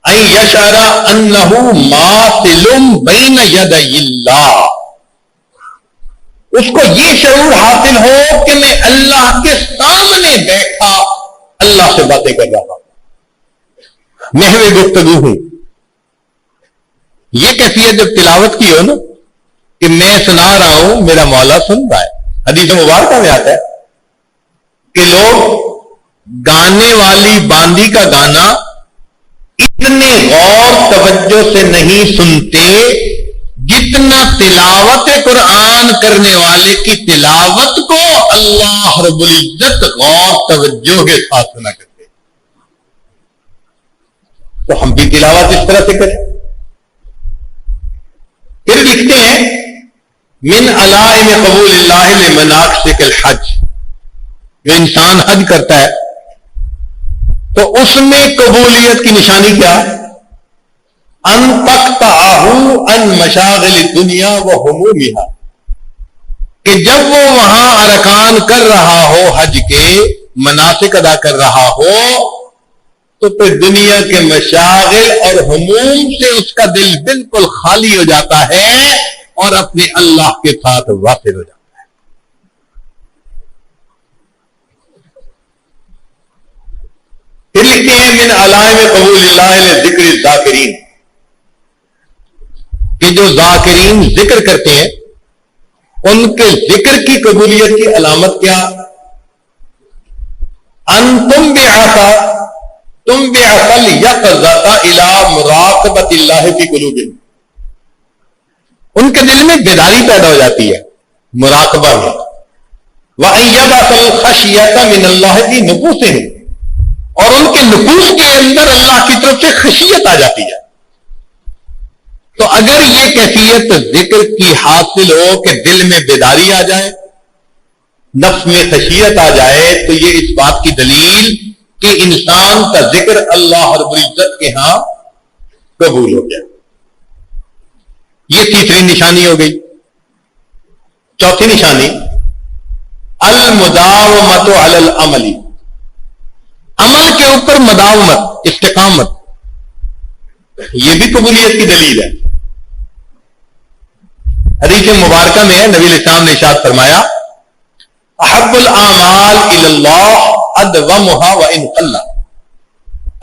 ان یشعر انہ ماثل بین یدی اللہ، اس کو یہ شعور حاصل ہو کہ میں اللہ کے سامنے بیٹھا اللہ سے باتیں کر رہا ہوں، محو گفتگو ہوں۔ یہ کیفیت جب تلاوت کی ہو نا کہ میں سنا رہا ہوں میرا مولا سن رہا ہے۔ حدیث مبارکہ میں آتا ہے کہ لوگ گانے والی باندی کا گانا اتنے غور توجہ سے نہیں سنتے جتنا تلاوت قرآن کرنے والے کی تلاوت کو اللہ رب العزت غور توجہ کے ساتھ سنا کرتے۔ تو ہم بھی تلاوت اس طرح سے کریں۔ پھر لکھتے ہیں من علائم قبول اللہ لمناسک الحج، جو انسان حج کرتا ہے تو اس میں قبولیت کی نشانی کیا؟ ان تقطعہ عن مشاغل الدنیا وہمومہا، کہ جب وہ وہاں ارکان کر رہا ہو، حج کے مناسک ادا کر رہا ہو، تو پھر دنیا کے مشاغل اور ہموم سے اس کا دل بالکل خالی ہو جاتا ہے اور اپنے اللہ کے ساتھ واصل ہو جاتا ہے۔ پھر لکھتے ہیں من علائم قبول اللہ ذکر الذاکرین، کہ جو ذاکرین ذکر کرتے ہیں ان کے ذکر کی قبولیت کی علامت کیا؟ ان تم بعثل یقظۃ الی مراقبۃ اللہ فی قلوبہم، ان کے دل میں بیداری پیدا ہو جاتی ہے مراقبہ میں۔ وَأَن يَبْعَثَ الْخَشْيَةَ مِنَ اللَّهِ فِي نُفُوسِهِمْ، اور ان کے نفوس کے اندر اللہ کی طرف سے خشیت آ جاتی ہے۔ تو اگر یہ کیفیت ذکر کی حاصل ہو کہ دل میں بیداری آ جائے، نفس میں خشیت آ جائے، تو یہ اس بات کی دلیل کہ انسان کا ذکر اللہ رب العزت کے ہاں قبول ہو گیا۔ یہ تیسری نشانی ہو گئی۔ چوتھی نشانی المداومۃ علی العمل، عمل کے اوپر مداومت، استقامت، یہ بھی قبولیت کی دلیل ہے۔ حدیث مبارکہ میں ہے، نبی علیہ السلام نے ارشاد فرمایا احب الاعمال الی اللہ ادومھا وان قل،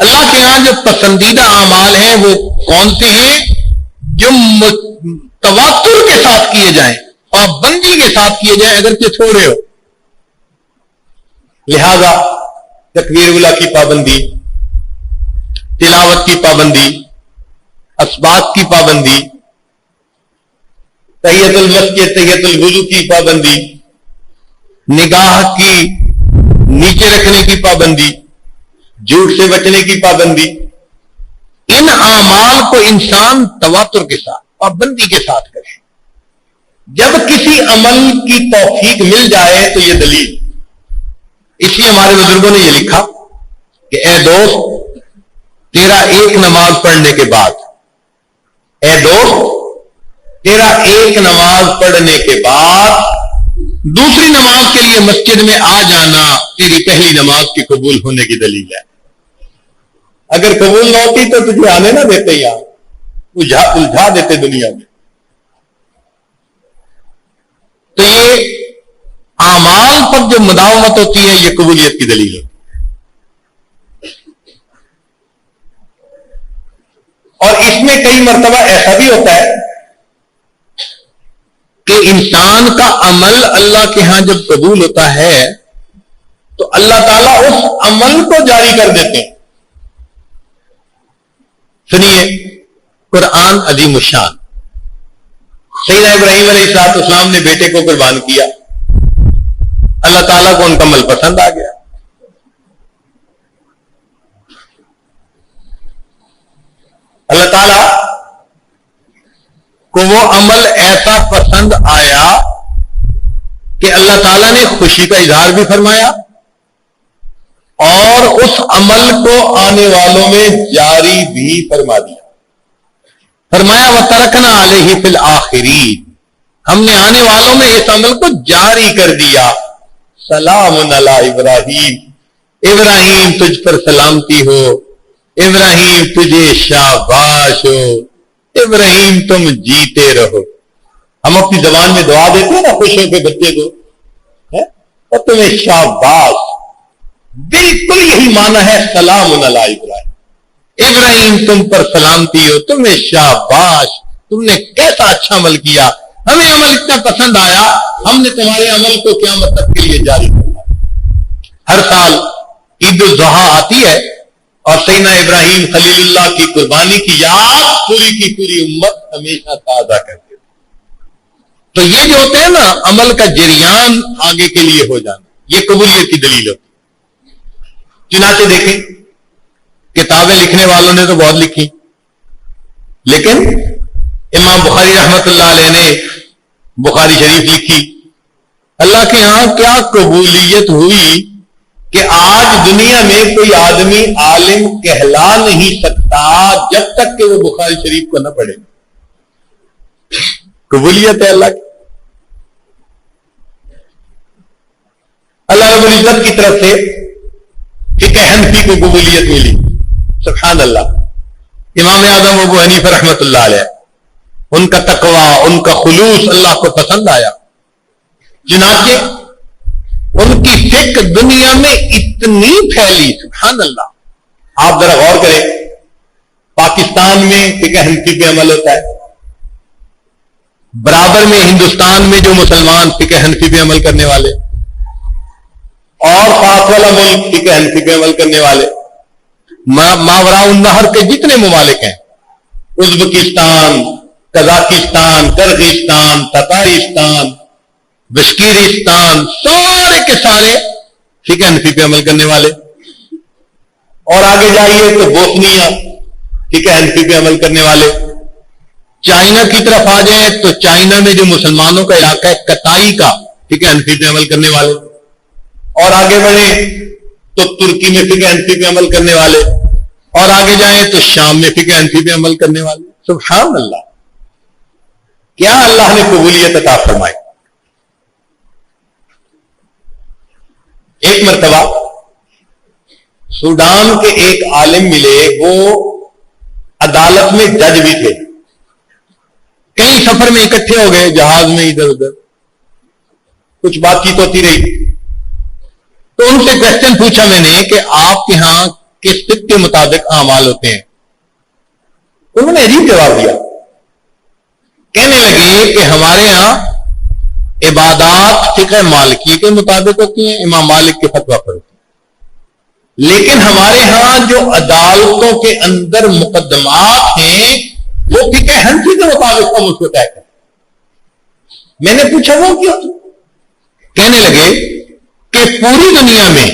اللہ کے ہاں جو پسندیدہ اعمال ہیں وہ کون سے ہیں؟ جو تواتر کے ساتھ کیے جائیں، پابندی کے ساتھ کیے جائیں اگرچہ تھوڑے ہو۔ لہذا تکبیر اولیٰ کی پابندی، تلاوت کی پابندی، اسباق کی پابندی، تحیۃ المسجد تحیۃ الوضو کی پابندی، نگاہ کی نیچے رکھنے کی پابندی، جھوٹ سے بچنے کی پابندی، ان اعمال کو انسان تواتر کے ساتھ پابندی کے ساتھ کرے۔ جب کسی عمل کی توفیق مل جائے تو یہ دلیل، اس لیے ہمارے بزرگوں نے یہ لکھا کہ اے دوست تیرا ایک نماز پڑھنے کے بعد، اے دوست تیرا ایک نماز پڑھنے کے بعد دوسری نماز کے لیے مسجد میں آ جانا تیری پہلی نماز کی قبول ہونے کی دلیل ہے۔ اگر قبول نہ ہوتی تو تجھے آنے نہ دیتے، یہاں الجھا دیتے دنیا میں۔ تو یہ اعمال پر جو مداومت ہوتی ہے یہ قبولیت کی دلیل ہے۔ اور اس میں کئی مرتبہ ایسا بھی ہوتا ہے کہ انسان کا عمل اللہ کے ہاں جب قبول ہوتا ہے تو اللہ تعالیٰ اس عمل کو جاری کر دیتے ہیں۔ سنیے قرآن عظیم الشان، سیدنا ابراہیم علیہ السلام نے بیٹے کو قربان کیا، اللہ تعالیٰ کو ان کا عمل پسند آ گیا۔ اللہ تعالیٰ کو وہ عمل ایسا پسند آیا کہ اللہ تعالیٰ نے خوشی کا اظہار بھی فرمایا اور اس عمل کو آنے والوں میں جاری بھی فرما دیا۔ فرمایا وَتَرَكْنَا عَلَيْهِ فِي الْآخِرِينَ، ہم نے آنے والوں میں اس عمل کو جاری کر دیا۔ سلام علی ابراہیم، ابراہیم تجھ پر سلامتی ہو، ابراہیم تجھے شاباش ہو، ابراہیم تم جیتے رہو۔ ہم اپنی زبان میں دعا دیتے ہیں نا خوش ہو کے بچے کو، اور تمہیں شاباش، بالکل یہی معنی ہے سلام علی ابراہیم، ابراہیم تم پر سلامتی ہو، تمہیں شاباش، تم نے کیسا اچھا عمل کیا، ہمیں عمل اتنا پسند آیا، ہم نے تمہارے عمل کو قیامت تک کے لیے جاری کرنا۔ ہر سال عید الاضحیٰ آتی ہے اور سیدنا ابراہیم خلیل اللہ کی قربانی کی یاد پوری کی پوری امت ہمیشہ تازہ کرتے ہیں۔ تو یہ جو ہوتے ہیں نا عمل کا جریان آگے کے لیے ہو جانا، یہ قبولیت کی دلیل ہوتی ہے۔ چنانچہ دیکھیں کتابیں لکھنے والوں نے تو بہت لکھی، لیکن امام بخاری رحمت اللہ علیہ نے بخاری شریف لکھی۔ اللہ کے ہاں کیا قبولیت ہوئی کہ آج دنیا میں کوئی آدمی عالم کہلا نہیں سکتا جب تک کہ وہ بخاری شریف کو نہ پڑھے۔ قبولیت ہے اللہ کی۔ اللہ رب العزت کی طرف سے فقہ حنفی کو قبولیت ملی، سبحان اللہ۔ امام اعظم ابو حنیفہ رحمت اللہ علیہ، ان کا تقوی، ان کا خلوص اللہ کو پسند آیا، چنانچہ ان کی فکر دنیا میں اتنی پھیلی، سبحان اللہ۔ آپ ذرا غور کریں، پاکستان میں فقہ حنفی پہ عمل ہوتا ہے، برابر میں ہندوستان میں جو مسلمان فقہ حنفی پہ عمل کرنے والے، اور پاس والا ملک فقہ حنفی پہ عمل کرنے والے، ماوراء النہر کے جتنے ممالک ہیں، ازبکستان، قزاقستان، کرغیزستان، تتارستان، بشکیرستان، سارے کے سارے فقہ حنفی پہ عمل کرنے والے۔ اور آگے جائیے تو بوسنیا، فقہ حنفی پہ عمل کرنے والے۔ چائنا کی طرف آ جائیں تو چائنا میں جو مسلمانوں کا علاقہ ہے کتائی کا، فقہ حنفی پہ عمل کرنے والے۔ اور آگے بڑھیں تو ترکی میں فقہ حنفی پہ عمل کرنے والے، اور آگے جائیں تو شام میں فقہ حنفی پہ عمل کرنے والے۔ سبحان اللہ، کیا اللہ نے قبولیت عطا فرمائی۔ ایک مرتبہ سوڈان کے ایک عالم ملے، وہ عدالت میں جج بھی تھے، کئی سفر میں اکٹھے ہو گئے، جہاز میں ادھر ادھر کچھ بات چیت ہوتی رہی، تو ان سے کوشچن پوچھا میں نے کہ آپ کے ہاں کس فقہ کے مطابق اعمال ہوتے ہیں؟ انہوں نے عجیب جواب دیا، کہنے لگے کہ ہمارے ہاں عبادات فقہ مالکی کے مطابق ہوتی ہیں، امام مالک کے فتویٰ پر ہوتی ہیں، لیکن ہمارے ہاں جو عدالتوں کے اندر مقدمات ہیں وہ فقہ حنفی کے مطابق ہم اس کو طے کریں۔ میں نے پوچھا وہ کیوں؟ کہنے لگے کہ پوری دنیا میں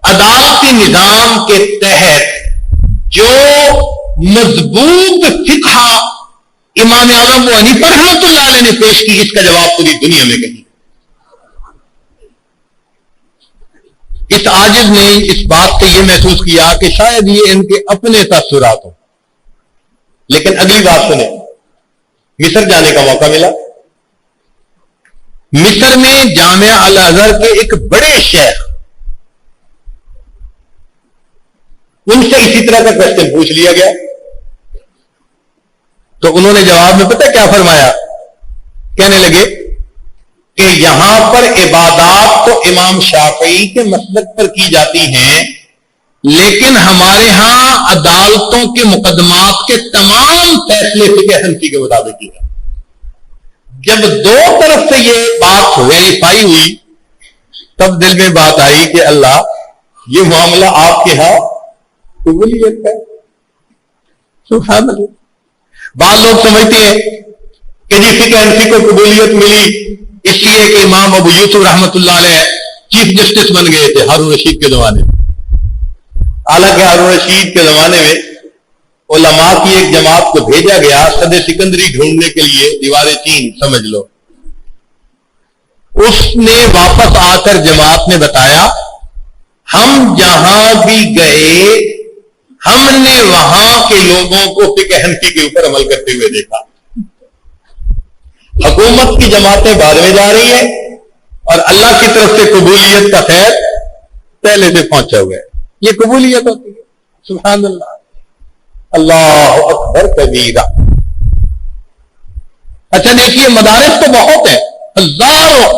عدالتی نظام کے تحت جو مضبوط فقہ امام اعظم ابو حنیفہ رحمۃ اللہ علیہ نے پیش کی، اس کا جواب پوری دنیا میں کہیں۔ اس عاجز نے اس بات سے یہ محسوس کیا کہ شاید یہ ان کے اپنے تاثرات ہوں، لیکن اگلی بات سنیں، مصر جانے کا موقع ملا۔ مصر میں جامعہ الازہر کے ایک بڑے شیخ، ان سے اسی طرح کا کوشچن پوچھ لیا گیا، تو انہوں نے جواب میں پتہ کیا فرمایا؟ کہنے لگے کہ یہاں پر عبادات تو امام شافعی کے مسلک پر کی جاتی ہیں، لیکن ہمارے ہاں عدالتوں کے مقدمات کے تمام فیصلے فقہ حنفی کے مطابق کی جاتے ہیں۔ جب دو طرف سے یہ بات ویریفائی ہوئی تب دل میں بات آئی کہ اللہ، یہ معاملہ آپ کے ہاں قبولیت ہے۔ سبحان اللہ۔ بعض لوگ سمجھتے ہیں کہ جی فقہ حنفی کو قبولیت ملی اس لیے کہ امام ابو یوسف رحمۃ اللہ علیہ چیف جسٹس بن گئے تھے ہارون رشید کے زمانے میں۔ حالانکہ ہارون رشید کے زمانے میں علماء کی ایک جماعت کو بھیجا گیا صد سکندری ڈھونڈنے کے لیے، دیوار چین سمجھ لو۔ اس نے واپس آ کر جماعت نے بتایا، ہم جہاں بھی گئے ہم نے وہاں کے لوگوں کو فقہ حنفی کے اوپر عمل کرتے ہوئے دیکھا۔ حکومت کی جماعتیں بعد میں جا رہی ہیں اور اللہ کی طرف سے قبولیت کا خیر پہلے سے پہنچا ہوا ہے۔ یہ قبولیت ہوتی ہے۔ سبحان اللہ، اللہ اکبر کبیرہ۔ اچھا دیکھیے، مدارس تو بہت ہیں، ہزاروں،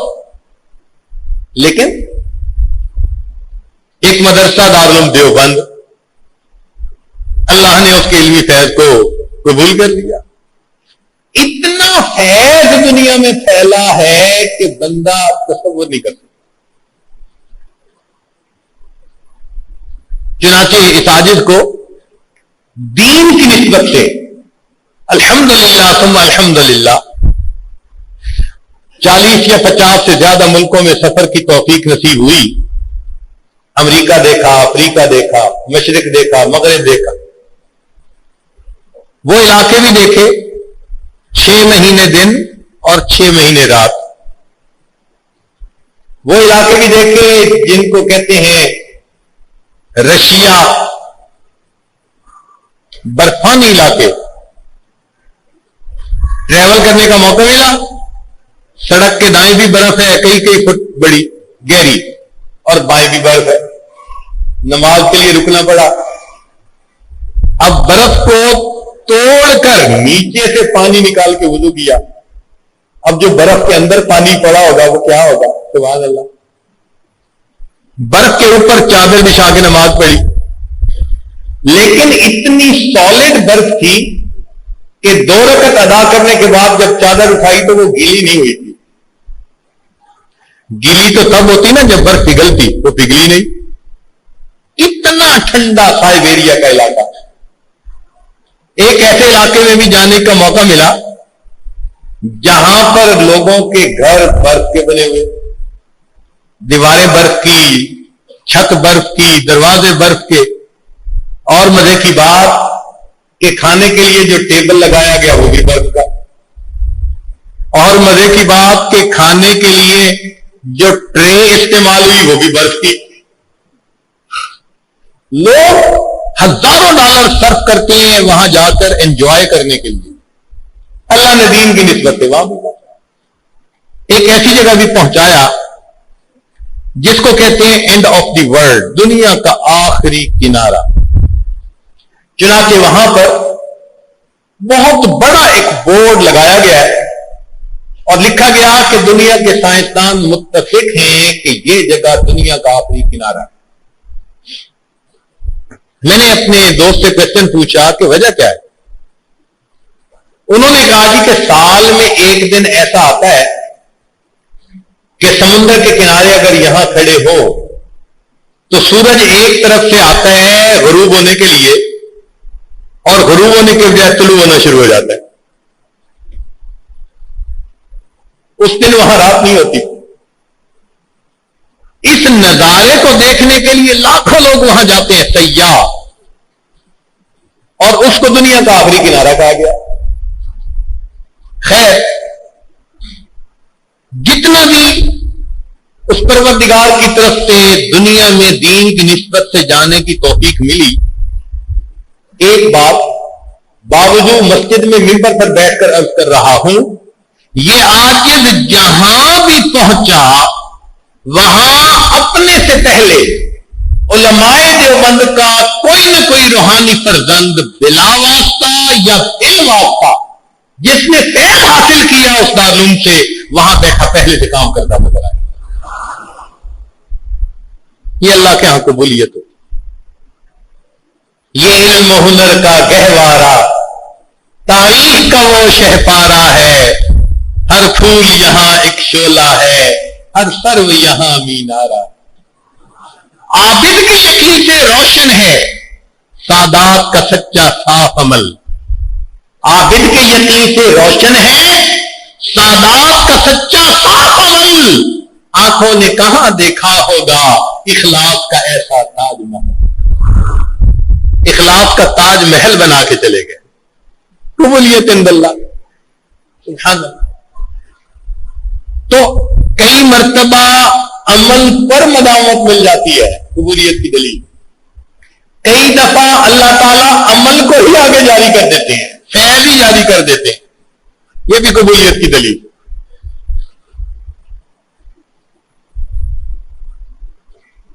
لیکن ایک مدرسہ دارالعلوم دیوبند، اللہ نے اس کے علمی فیض کو قبول کر لیا۔ اتنا فیض دنیا میں پھیلا ہے کہ بندہ تصور نہیں کر سکتا۔ چنانچہ اس عاجز کو دین کی نسبت سے الحمدللہ ثم الحمدللہ 40 یا 50 سے زیادہ ملکوں میں سفر کی توفیق نصیب ہوئی۔ امریکہ دیکھا، افریقہ دیکھا، مشرق دیکھا، مغرب دیکھا، وہ علاقے بھی دیکھے، 6 مہینے دن اور 6 مہینے رات۔ وہ علاقے بھی دیکھے جن کو کہتے ہیں رشیا، برفانی علاقے۔ ٹریول کرنے کا موقع ملا، سڑک کے دائیں بھی برف ہے، کئی فٹ بڑی گہری، اور بائیں بھی برف ہے۔ نماز کے لیے رکنا پڑا۔ اب برف کو توڑ کر نیچے سے پانی نکال کے وضو کیا، اب جو برف کے اندر پانی پڑا ہوگا وہ کیا ہوگا؟ سبحان اللہ۔ برف کے اوپر چادر بچھا کے نماز پڑھی، لیکن اتنی سالڈ برف تھی کہ 2 رکعت ادا کرنے کے بعد جب چادر اٹھائی تو وہ گیلی نہیں ہوئی تھی۔ گیلی تو تب ہوتی نا جب برف پگھلتی، وہ پگھلی نہیں۔ اتنا ٹھنڈا سائبیریا کا علاقہ۔ ایک ایسے علاقے میں بھی جانے کا موقع ملا جہاں پر لوگوں کے گھر برف کے بنے ہوئے، دیواریں برف کی، چھت برف کی، دروازے برف کے، اور مزے کی بات کہ کھانے کے لیے جو ٹیبل لگایا گیا وہ بھی برف کا، اور مزے کی بات کہ کھانے کے لیے جو ٹرے استعمال ہوئی وہ بھی برف کی۔ لوگ ہزاروں ڈالر صرف کرتے ہیں وہاں جا کر انجوائے کرنے کے لیے۔ اللہ نے دین کی نسبت سے وہاں بھی ایک ایسی جگہ بھی پہنچایا جس کو کہتے ہیں اینڈ آف دی ورلڈ، دنیا کا آخری کنارہ۔ چنانچہ وہاں پر بہت بڑا ایک بورڈ لگایا گیا ہے اور لکھا گیا کہ دنیا کے سائنسدان متفق ہیں کہ یہ جگہ دنیا کا آخری کنارہ ہے۔ میں نے اپنے دوست سے کوشچن پوچھا کہ وجہ کیا ہے؟ انہوں نے کہا جی کہ سال میں ایک دن ایسا آتا ہے کہ سمندر کے کنارے اگر یہاں کھڑے ہو تو سورج ایک طرف سے آتا ہے غروب ہونے کے لیے اور غروب ہونے کے بجائے طلوع ہونا شروع ہو جاتا ہے۔ اس دن وہاں رات نہیں ہوتی۔ اس نظارے کو دیکھنے کے لیے لاکھوں لوگ وہاں جاتے ہیں، سیاح، اور اس کو دنیا کا آخری کنارہ کہا گیا۔ خیر، جتنا بھی اس پروردگار کی طرف سے دنیا میں دین کی نسبت سے جانے کی توفیق ملی، ایک بات باوجود مسجد میں ممبر پر بیٹھ کر عرض کر رہا ہوں، یہ عاجز جہاں بھی پہنچا وہاں اپنے سے پہلے علماء دیوبند کا کوئی نہ کوئی روحانی فرزند بلا واسطہ یا بل واسطہ جس نے فیض حاصل کیا اس دارالعلوم سے وہاں بیٹھا پہلے سے کام کرتا نظر آیا۔ یہ اللہ کے ہاں قبولیت ہو، یہ علم و ہنر کا گہوارہ، تاریخ کا وہ شہپارہ ہے، ہر پھول یہاں ایک شعلہ ہے، ہر سرو یہاں مینارہ۔ عابد کے یقین سے روشن ہے سادات کا سچا صاف عمل، عابد کے یقین سے روشن ہے سادات کا سچا صاف عمل۔ آنکھوں نے کہاں دیکھا ہوگا اخلاص کا ایسا تاج محل، اخلاص کا تاج محل بنا کے چلے گئے۔ قبولیت عند اللہ، سبحان اللہ۔ تو کئی مرتبہ عمل پر مداوت مل جاتی ہے، قبولیت کی دلیل۔ کئی دفعہ اللہ تعالیٰ عمل کو ہی آگے جاری کر دیتے ہیں، فعل ہی جاری کر دیتے ہیں، یہ بھی قبولیت کی دلیل۔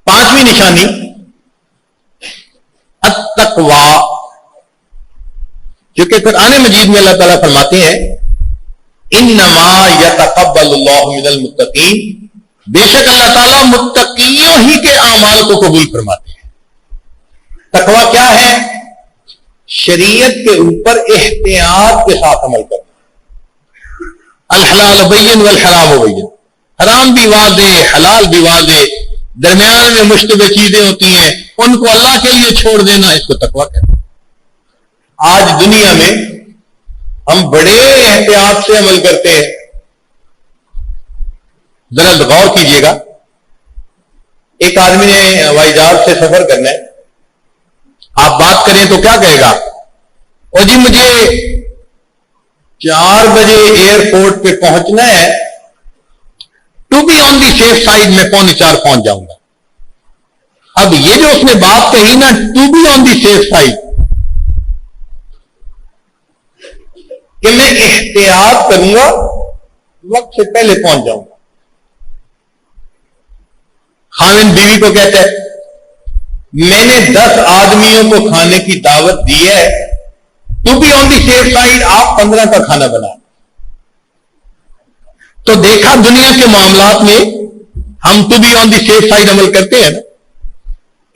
پانچویں نشانی التقوی، جو کہ قرآن مجید میں اللہ تعالیٰ فرماتے ہیں انما یتقبل اللہ من المتقین، بے شک اللہ تعالیٰ متقیوں ہی کے اعمال کو قبول فرماتے ہیں۔ تقوی کیا ہے؟ شریعت کے اوپر احتیاط کے ساتھ عمل کرنا۔ الحلال بین والحرام بین، حرام بھی واضح، حلال بھی واضح، درمیان میں مشتبہ چیزیں ہوتی ہیں، ان کو اللہ کے لیے چھوڑ دینا، اس کو تقوی کہتے ہیں۔ آج دنیا میں ہم بڑے احتیاط سے عمل کرتے ہیں۔ ذرا غور کیجئے گا، ایک آدمی نے ہوائی جہاز سے سفر کرنا ہے، آپ بات کریں تو کیا کہے گا؟ اور جی مجھے 4 بجے ایئرپورٹ پہ پہنچنا ہے، to be on the safe side میں 3:45 پہنچ جاؤں گا۔ اب یہ جو اس نے بات کہی نا، to be on the safe side, کہ میں احتیاط کروں گا، وقت سے پہلے پہنچ جاؤں گا۔ خاوند بیوی کو کہتا ہے میں نے 10 آدمیوں کو کھانے کی دعوت دی ہے، to be on the safe side آپ 15 کا کھانا بنا۔ تو دیکھا دنیا کے معاملات میں ہم to be on the safe side عمل کرتے ہیں نا۔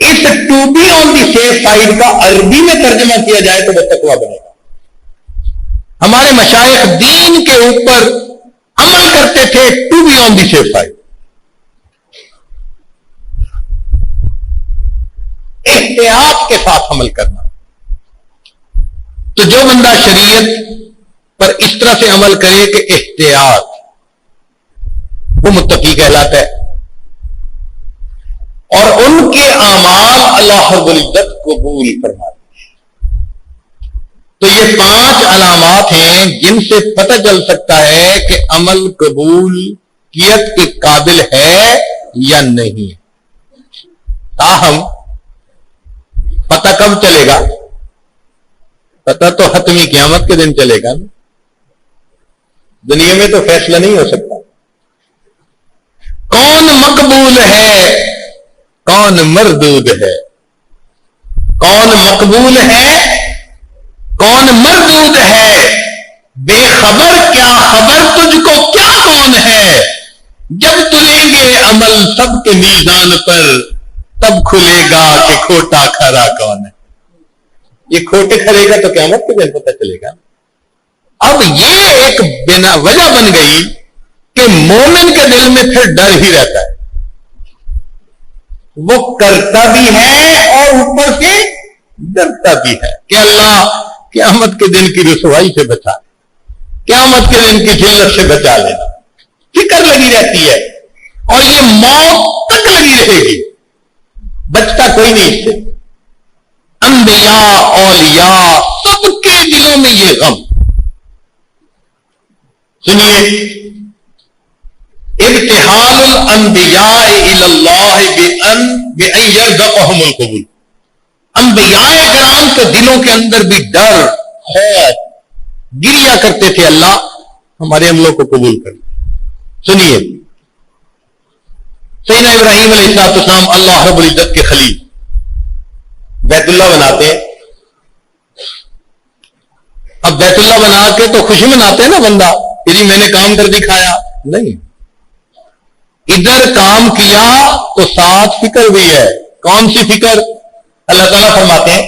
اس to be on the safe side کا عربی میں ترجمہ کیا جائے تو وہ تقویٰ بنے گا۔ ہمارے مشائخ دین کے اوپر عمل کرتے تھے to be on the safe side, احتیاط کے ساتھ عمل کرنا۔ تو جو بندہ شریعت پر اس طرح سے عمل کرے کہ احتیاط، وہ متقی کہلاتا ہے، اور ان کے اعمال اللہ رب العزت قبول فرماتے ہیں۔ تو یہ 5 علامات ہیں جن سے پتہ چل سکتا ہے کہ عمل قبولیت کے قابل ہے یا نہیں۔ تاہم پتہ کب چلے گا؟ پتہ تو حتمی قیامت کے دن چلے گا نا، دنیا میں تو فیصلہ نہیں ہو سکتا۔ کون مقبول ہے، کون مردود ہے، کون مقبول ہے، کون مردود ہے بے خبر کیا خبر تجھ کو کیا کون ہے، جب تلیں گے عمل سب کے میزان پر تب کھلے گا کہ کھوٹا کھرا کون ہے۔ یہ کھوٹے کھرے گا تو قیامت کے دن پتہ چلے گا۔ اب یہ ایک بنا وجہ بن گئی کہ مومن کے دل میں پھر ڈر ہی رہتا ہے، وہ کرتا بھی ہے اور اوپر سے ڈرتا بھی ہے کہ اللہ قیامت کے دن کی رسوائی سے بچا لے، قیامت کے دن کی ذلت سے بچا لے، فکر لگی رہتی ہے اور یہ موت تک لگی رہے گی، بچتا کوئی نہیں اس سے۔ انبیاء اولیاء سب کے دلوں میں یہ غم۔ سنیے، ابتحال الانبیاء الی اللہ بأن یرزقہم القبول، انبیاء کرام کے دلوں کے اندر بھی ڈر، خوف، گریا کرتے تھے اللہ ہمارے عملوں کو قبول کر لے۔ سنیے، سیدنا ابراہیم علیہ السلام اللہ رب العزت کے خلیل بیت اللہ بناتے ہیں۔ اب بیت اللہ بنا کے تو خوشی مناتے ہیں نا بندہ کہ جی میں نے کام کر دکھایا، نہیں، ادھر کام کیا تو ساتھ فکر بھی ہے۔ کون سی فکر؟ اللہ تعالیٰ فرماتے ہیں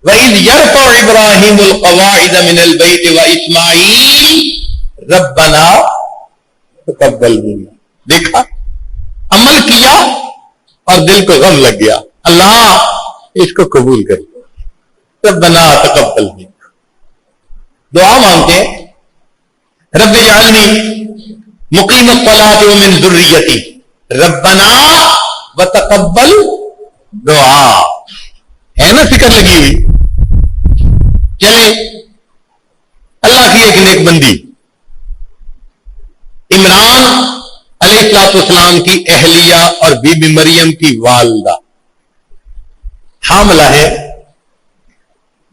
وَإِذْ يَرْفَعُ إِبْرَاهِيمُ الْقَوَاعِدَ مِنَ الْبَيْتِ وَإِسْمَاعِيلُ رَبَّنَا تَقَبَّلْ مِنَّا۔ دیکھا، عمل کیا اور دل کو غم لگ گیا، اللہ اس کو قبول کر، ربنا تقبل منا۔ دعا مانگتے ہیں رب اجعلنی مقیم الصلاۃ ومن ذریتی، ربنا وتقبل دعا، ہے نا فکر لگی ہوئی۔ چلے، اللہ کی ایک نیک بندی عمران علیہ السلام کی اہلیہ اور بی بی مریم کی والدہ حاملہ ہے،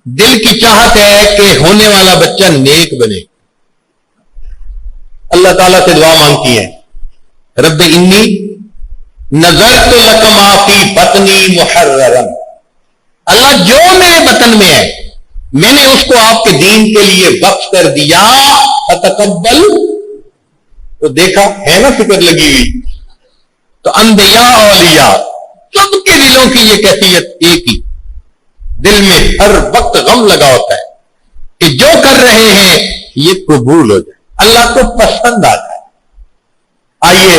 دل کی چاہت ہے کہ ہونے والا بچہ نیک بنے، اللہ تعالیٰ سے دعا مانگتی ہے رب انی نظرت لک ما فی بطنی محررا، اللہ جو میرے بطن میں ہے میں نے اس کو آپ کے دین کے لیے وقف کر دیا، فتقبل، تو دیکھا، ہے نا فکر لگی ہوئی۔ تو انبیاء اولیاء سب کے دلوں کی یہ کیفیت ایک ہی، دل میں ہر وقت غم لگا ہوتا ہے کہ جو کر رہے ہیں یہ قبول ہو جائے، اللہ کو پسند آ جائے۔ آئیے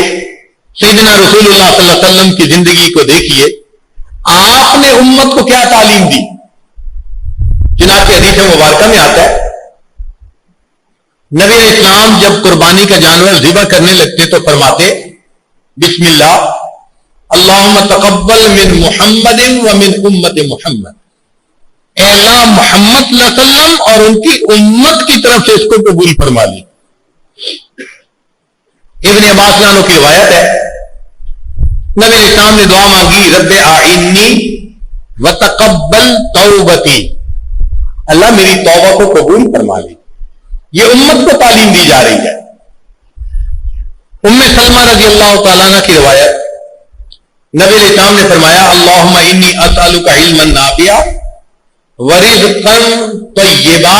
سیدنا رسول اللہ صلی اللہ علیہ وسلم کی زندگی کو دیکھیے، آپ نے امت کو کیا تعلیم دی؟ چنانچہ حدیث مبارکہ میں آتا ہے نبی اسلام جب قربانی کا جانور ذبح کرنے لگتے تو فرماتے بسم اللہ اللہم تقبل من محمد ومن امت محمد، اے اللہ محمد صلی اللہ علیہ وسلم اور ان کی امت کی طرف سے اس کو قبول فرما لی۔ ابن عباس عنہ کی روایت ہے نبی اسلام نے دعا مانگی رب اعنی وتقبل توبتی، اللہ میری توبہ کو قبول فرما لی۔ یہ امت کو تعلیم دی جا رہی ہے۔ ام سلمہ رضی اللہ تعالیٰ عنہ کی روایت، نبی علیہ السلام نے فرمایا اللہم انی اسألک علما نافعا ورزقا طیبا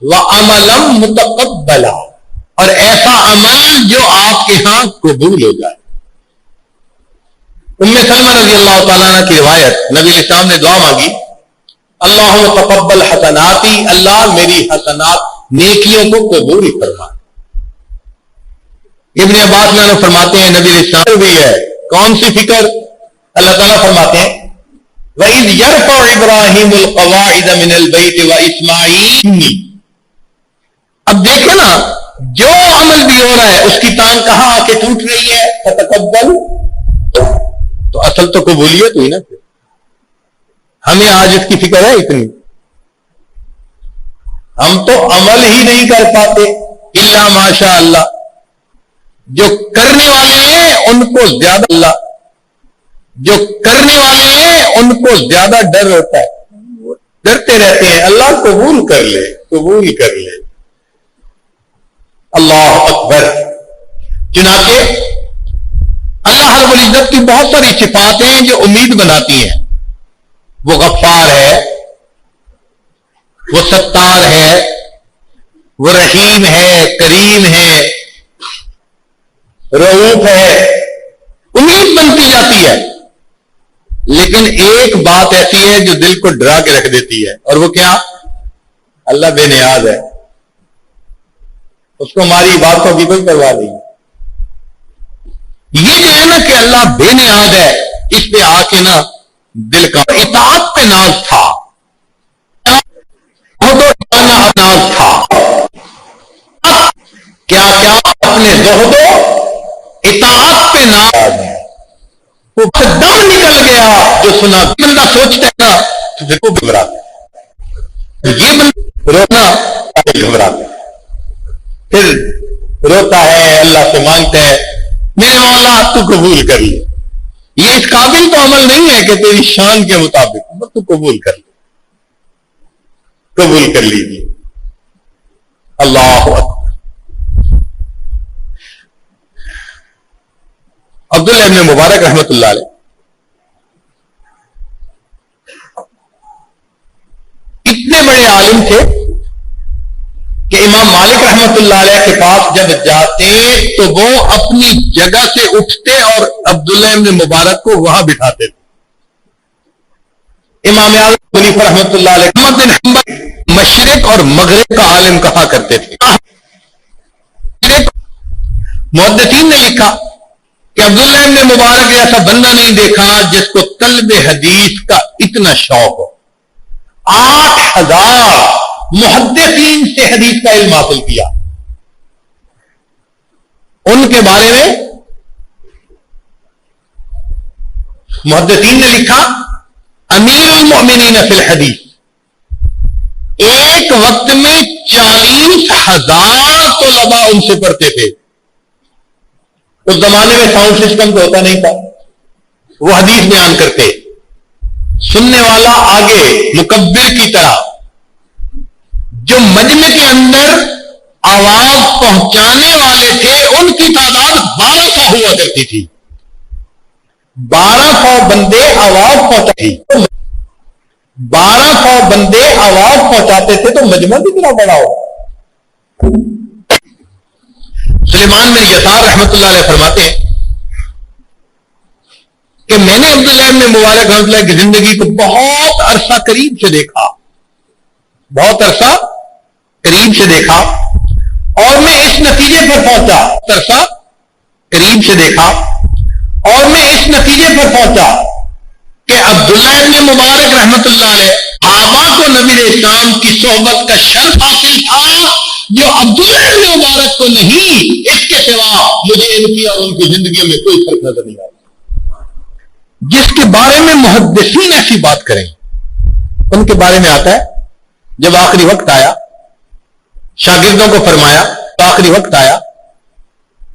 وعملا متقبلا، اور ایسا عمل جو آپ کے ہاں قبول ہو جائے۔ ام سلمہ رضی اللہ تعالیٰ عنہ کی روایت، نبی علیہ السلام نے دعا مانگی اللہم تقبل حسناتی، اللہ میری حسنات نیکیوں کو قبول فرما۔ ابن عباس میں فرماتے ہیں نبی علیہ السلام بھی ہے، کون سی فکر؟ اللہ تعالیٰ فرماتے ہیں وَإِذْ يَرْفَعُ إِبْرَاهِيمُ الْقَوَاعِدَ مِنَ الْبَيْتِ وَإِسْمَاعِيلُ۔ اب دیکھیں نا، جو عمل بھی ہو رہا ہے اس کی تان کہاں آ کے ٹوٹ رہی ہے، فتقبل، تو اصل تو قبولیت ہوئی نا۔ ہمیں آج اس کی فکر ہے اتنی، ہم تو عمل ہی نہیں کر پاتے الا ماشاء اللہ، جو کرنے والے ہیں ان کو زیادہ اللہ، جو کرنے والے ہیں ان کو زیادہ ڈر ہوتا ہے، ڈرتے رہتے ہیں اللہ قبول کر لے، قبول کر لے۔ اللہ اکبر۔ چنانچہ اللہ رب العزت کی بہت ساری صفات ہیں جو امید بناتی ہیں۔ وہ غفار ہے، وہ ستار ہے، وہ رحیم ہے، کریم ہے، رؤوف ہے، امید بنتی جاتی ہے. لیکن ایک بات ایسی ہے جو دل کو ڈرا کے رکھ دیتی ہے، اور وہ کیا؟ اللہ بے نیاز ہے، اس کو ہماری باتوں کی کوئی پرواہ نہیں. یہ جو ہے نا کہ اللہ بے نیاز ہے، اس پہ آ کے نا دل کا اطاعت پہ ناز تھا، ناز تھا. کیا کیا اپنے زہد و اطاعت پہ ناز ہے. وہ دم نکل گیا جو سنا. بندہ سوچتا ہے نا تو پھر وہ گھبراتا ہے، یہ بندہ رونا گھبراتا ہے، پھر روتا ہے، اللہ سے مانگتا ہے میرے مولا تو قبول کر لے. یہ اس قابل تو عمل نہیں ہے کہ تیری شان کے مطابق، تو قبول کر لے، قبول کر لیجیے. اللہ اکبر. عبداللہ ابن مبارک رحمۃ اللہ علیہ اتنے بڑے عالم تھے کہ امام مالک رحمۃ اللہ علیہ کے پاس جب جاتے تو وہ اپنی جگہ سے اٹھتے اور عبداللہ ابن مبارک کو وہاں بٹھاتے تھے. امام اعظم خلیفہ رحمۃ اللہ علیہ احمد بن حنبل مشرق اور مغرب کا عالم کہا کرتے تھے. محدثین نے لکھا کہ عبداللہ ابن مبارک ایسا بندہ نہیں دیکھا جس کو طلب حدیث کا اتنا شوق ہو. 8000 محدثین سے حدیث کا علم حاصل کیا. ان کے بارے میں محدثین نے لکھا امیر المؤمنین فی الحدیث. ایک وقت میں 40,000 طلباء ان سے پڑھتے تھے. اس زمانے میں ساؤنڈ سسٹم تو ہوتا نہیں تھا. وہ حدیث بیان کرتے، سننے والا آگے مکبر کی طرح. جو مجمع کے اندر آواز پہنچانے والے تھے ان کی تعداد 1200 ہوا کرتی تھی. 1200 بندے آواز پہنچاتے تھے. 1200 بندے آواز پہنچاتے تھے تو مجمع کتنا بڑا ہو. سلیمان بن یسار رحمۃ اللہ علیہ فرماتے ہیں کہ میں نے عبداللہ ابن مبارک رحمۃ اللہ کی زندگی کو بہت عرصہ قریب سے دیکھا، بہت عرصہ قریب سے دیکھا، اور میں اس نتیجے پر پہنچا. عرصہ قریب سے دیکھا اور میں اس نتیجے پر پہنچا کہ عبداللہ ابن مبارک رحمۃ اللہ علیہ صحابہ کو نبی اسلام کی صحبت کا شرف حاصل تھا جو عبداللہ ابن مبارک کو نہیں. اس کے سوا مجھے ان کی اور ان کی زندگی میں کوئی فرق نظر نہیں آتا. جس کے بارے میں محدثین ایسی بات کریں ان کے بارے میں آتا ہے جب آخری وقت آیا شاگردوں کو فرمایا، آخری وقت آیا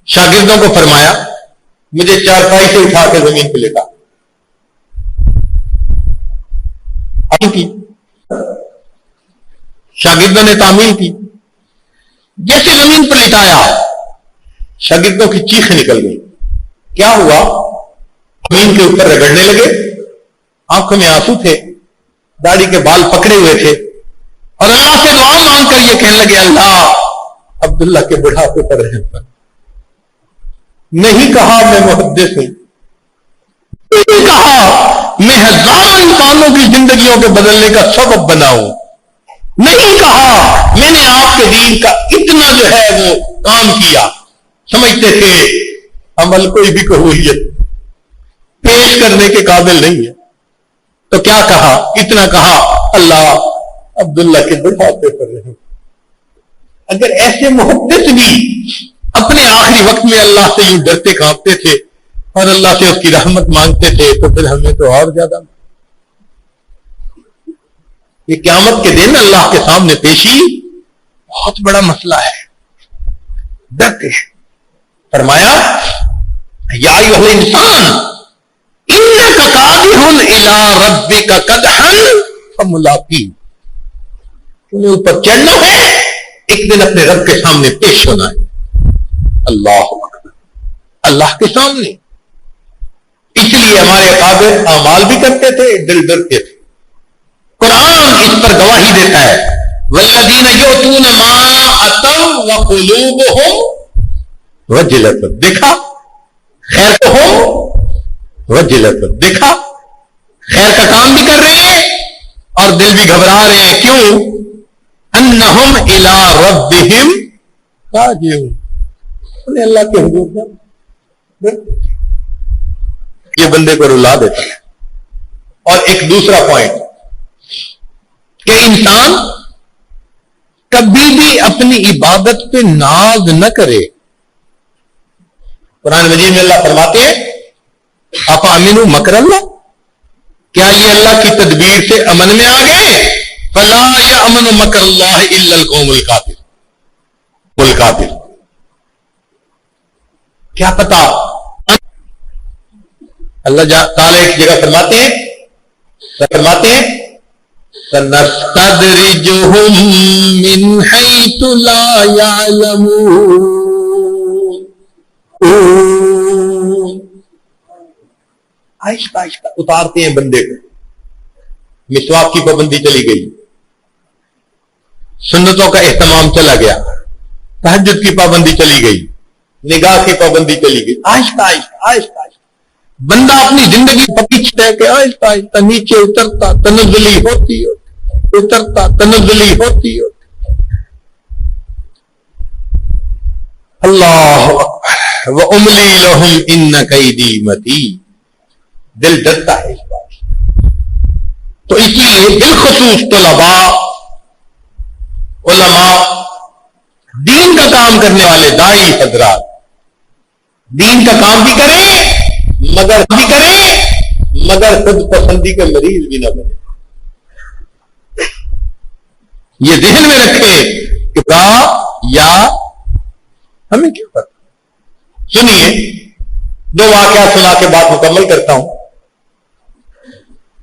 شاگردوں کو فرمایا مجھے چارپائی سے اٹھا کے زمین پہ لیٹا. کی شاگردوں نے تعمیل کی. جیسے زمین پر لٹایا شاگردوں کی چیخیں نکل گئی. کیا ہوا؟ زمین کے اوپر رگڑنے لگے، آنکھوں میں آنسو تھے، داڑھی کے بال پکڑے ہوئے تھے، اور اللہ سے دعا مانگ کر یہ کہنے لگے اللہ عبداللہ کے بڑھاپے پر رحم کر. نہیں کہا میں محدث ہوں، نہیں کہا میں ہزاروں انسانوں کی زندگیوں کے بدلنے کا سبب بناؤں، نہیں کہا میں نے آپ کے دین کا اتنا جو ہے وہ کام کیا. سمجھتے تھے عمل کوئی بھی قبولیت پیش کرنے کے قابل نہیں ہے. تو کیا کہا؟ اتنا کہا اللہ عبداللہ کے بڑھاپے پر رہے. اگر ایسے محدث بھی اپنے آخری وقت میں اللہ سے یوں ڈرتے کانپتے تھے اور اللہ سے اس کی رحمت مانگتے تھے تو پھر ہمیں تو اور زیادہ. یہ قیامت کے دن اللہ کے سامنے پیشی بہت بڑا مسئلہ ہے. ڈرتے ہیں. فرمایا یا ایھا الانسان انک کادح الی ربک کدحا فملاقیہ. تمہیں اوپر چڑھنا ہے، ایک دن اپنے رب کے سامنے پیش ہونا ہے. اللہ اکبر، اللہ کے سامنے. اس لیے ہمارے قابل اعمال بھی کرتے تھے، دل ڈرتے تھے. قرآن اس پر گواہی دیتا ہے والذین یؤتون ما اتوا وقلوبہم وجلۃ، دیکھا خیر کو ہو وجلۃ، دیکھا خیر کا کام بھی کر رہے ہیں اور دل بھی گھبرا رہے ہیں، کیوں؟ انہم الی ربہم راجعون، انہیں اللہ کے حضور میں یہ بندے کو رلا دیتا ہے۔ اور ایک دوسرا پوائنٹ کہ انسان کبھی بھی اپنی عبادت پہ ناز نہ کرے۔ قرآن مجید میں اللہ فرماتے ہیں افامنوا مکر اللہ، کیا یہ اللہ کی تدبیر سے امن میں آ گئے؟ فلا یامن مکر اللہ الا القوم الکافر، کیا پتا؟ اللہ تعالی ایک جگہ فرماتے ہیں سنستدرجهم من حيث لا يعلمون، آہستہ آہستہ اتارتے ہیں بندے کو۔ مسواک کی پابندی چلی گئی، سنتوں کا اہتمام چلا گیا، تہجد کی پابندی چلی گئی، نگاہ کی پابندی چلی گئی، آہستہ آہستہ بندہ اپنی زندگی پکچتا ہے کہ آہستہ آہستہ نیچے اترتا تنزلی ہوتی اترتا تنزلی ہوتی اللہ اکبر واملی لہم ان کیدی متین، دل ڈرتا ہے اس بات۔ تو اس لیے بالخصوص طلباء، علماء، دین کا کام کرنے والے داعی حضرات دین کا کام بھی کریں مگر خود پسندی کے مریض بھی نہ بنے۔ یہ ذہن میں رکھے کہ یا ہمیں کیوں پتا۔ سنیے، دو واقعات سنا کے بات مکمل کرتا ہوں۔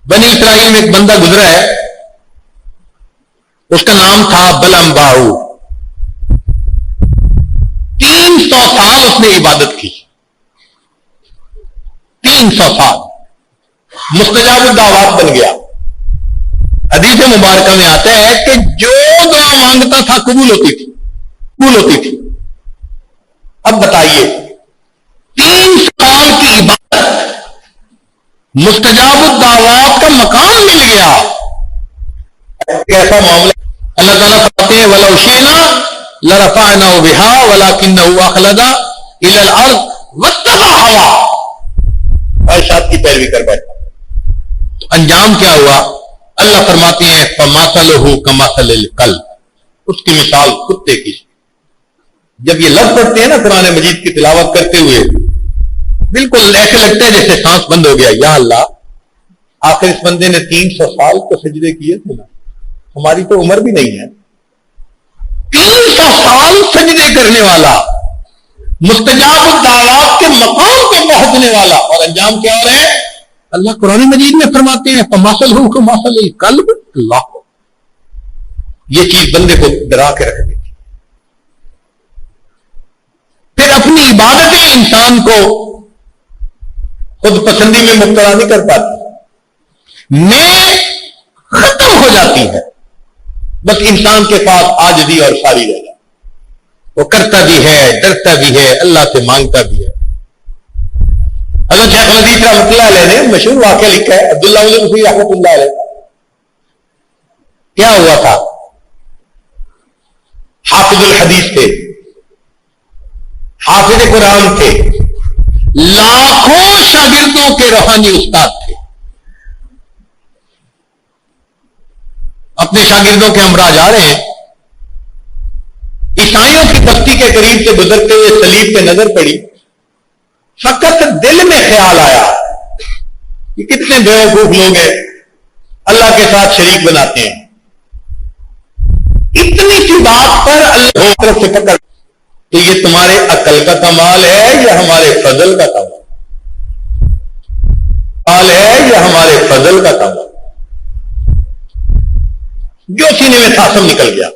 بنی اسرائیل میں ایک بندہ گزرا ہے، اس کا نام تھا بلعم باؤ۔ 300 سال اس نے عبادت کی، 300 سال مستجاب الدعوات بن گیا۔ حدیث مبارکہ میں آتا ہے کہ جو دعا مانگتا تھا قبول ہوتی تھی۔ اب بتائیے 3 سال کی عبادت، مستجاب الدعوات کا مقام مل گیا، کیسا معاملہ؟ اللہ تعالیٰ فرماتے ہیں وَلَوْ شِئْنَا لَرَفَعْنَاهُ بِهَا وَلَكِنَّهُ أَخْلَدَ إِلَى الْأَرْضِ وَاتَّبَعَ هَوَاهُ، خواہشات کی پیروی کر بیٹھا۔ تو انجام کیا ہوا؟ اللہ فرماتے ہیں فَمَثَلُهُ كَمَثَلِ الْكَلْبِ، اس کی مثال کتے کی۔ جب یہ لفظ پڑھتے ہیں نا قرآن مجید کی تلاوت کرتے ہوئے، بالکل ایسے لگتا ہے جیسے سانس بند ہو گیا۔ یا اللہ، آخر اس بندے نے 300 سال تو سجدے کیے تھے نا، ہماری تو عمر بھی نہیں ہے۔ 300 سال سجدے کرنے والا، مستجاب الدعوات کے مقام پہ پہنچنے والا، اور انجام کیا ہو رہا ہے؟ اللہ قرآن مجید میں فرماتے ہیں فَمَثَلُهُ كَمَثَلِ الْكَلْبِ، اللہ، یہ چیز بندے کو ڈرا کے رکھ دیتی۔ پھر اپنی عبادتیں انسان کو خود پسندی میں مبتلا نہیں کر پاتی، میں ختم ہو جاتی ہے، بس انسان کے پاس عاجزی اور ساری رہ جاتی، وہ کرتا بھی ہے، ڈرتا بھی ہے، اللہ سے مانگتا بھی ہے۔ حضرت شیخ الحدیث رحمۃ اللہ علیہ نے مشہور واقعہ لکھا ہے، عبداللہ بن مسعود رحمۃ اللہ علیہ۔ کیا ہوا تھا؟ حافظ الحدیث تھے، حافظ قرآن تھے، لاکھوں شاگردوں کے روحانی استاد تھے، اپنے شاگردوں کے ہمراہ جا رہے ہیں، عیسائیوں کی بستی کے قریب سے گزرتے ہوئے صلیب پہ نظر پڑی، فقط دل میں خیال آیا کہ کتنے بیوقوف لوگ ہیں اللہ کے ساتھ شریک بناتے ہیں۔ اتنی سی بات پر اللہ طرف سے پکڑ کہ یہ تمہارے عقل کا کمال ہے یا ہمارے فضل کا کمال ہے یا ہمارے فضل کا کمال؟ جو سینے میں تھا سب نکل گیا۔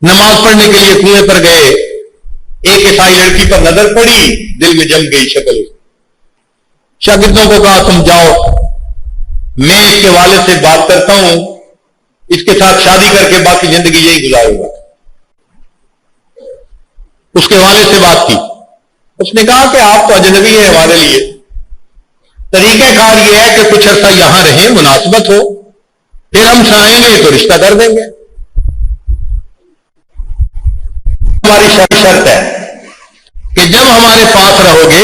نماز پڑھنے کے لیے کنویں پر گئے، ایک عیسائی لڑکی پر نظر پڑی، دل میں جم گئی شکل۔ شاگردوں کو کہا تم جاؤ، میں اس کے والد سے بات کرتا ہوں، اس کے ساتھ شادی کر کے باقی زندگی یہی گزاروں گا. اس کے والد سے بات کی. اس نے کہا کہ آپ تو اجنبی ہیں ہمارے لیے, طریقہ کار یہ ہے کہ کچھ عرصہ یہاں رہیں, مناسبت ہو, پھر ہم چاہیں گے تو رشتہ کر دیں گے. ہماری شرط ہے کہ جب ہمارے پاس رہو گے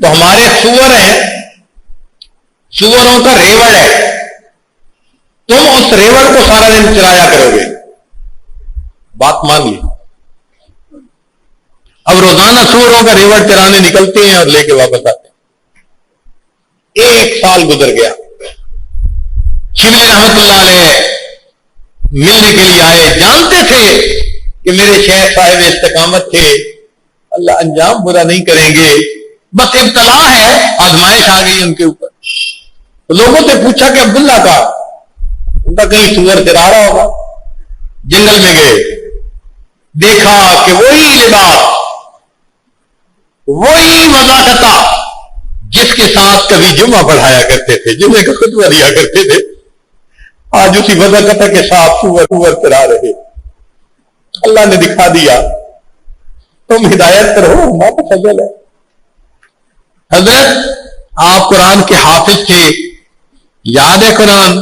تو ہمارے سور ہیں, سوروں کا ریوڑ ہے, تم اس ریوڑ کو سارا دن چلایا کرو گے. بات مان لی. اب روزانہ سوروں کا ریوڑ چرانے نکلتے ہیں اور لے کے واپس آتے ہیں. 1 سال گزر گیا. شبلی رحمت اللہ علیہ ملنے کے لیے آئے, جانتے تھے کہ میرے شیخ صاحب استقامت تھے, اللہ انجام برا نہیں کریں گے, بس ابتلا ہے, آزمائش آ گئی ان کے اوپر. لوگوں سے پوچھا کہ عبداللہ کا, ان کا کہیں سور چرا رہا ہوگا. جنگل میں گئے, دیکھا کہ وہی لباس, وہی مذاقتہ جس کے ساتھ کبھی جمعہ پڑھایا کرتے تھے, جمعے کا خطبہ دیا کرتے تھے, آج اسی مذاقتہ کے ساتھ سور چرا رہے. اللہ نے دکھا دیا تم ہدایت پر ہو, ہمارا فضل ہے. حضرت آپ قرآن کے حافظ تھے, یاد ہے قرآن؟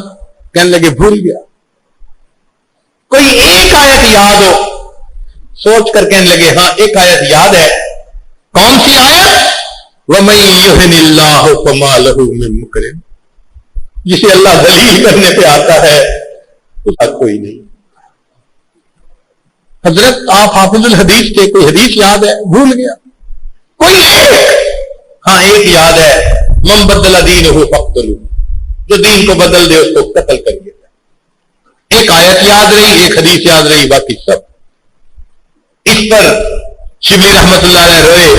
کہنے لگے بھول گیا. کوئی ایک آیت یاد ہو؟ سوچ کر کہنے لگے ہاں ایک آیت یاد ہے. کون سی آیت؟ وَمَن يُهِنِ اللَّهُ فَمَا لَهُ مِن مُكْرِمٍ. جسے اللہ ذلیل کرنے پہ آتا ہے اس کا کوئی نہیں. حضرت آپ حافظ الحدیث تھے, کوئی حدیث یاد ہے؟ بھول گیا. کوئی ایک, ہاں ایک یاد ہے, مَن بَدَّلَ دِينَهُ فَاقْتُلُوهُ, جو دین کو بدل دے اس کو قتل کر دیا. ایک آیت یاد رہی, ایک حدیث یاد رہی, باقی سب. اس پر شبلی رحمت اللہ علیہ روئے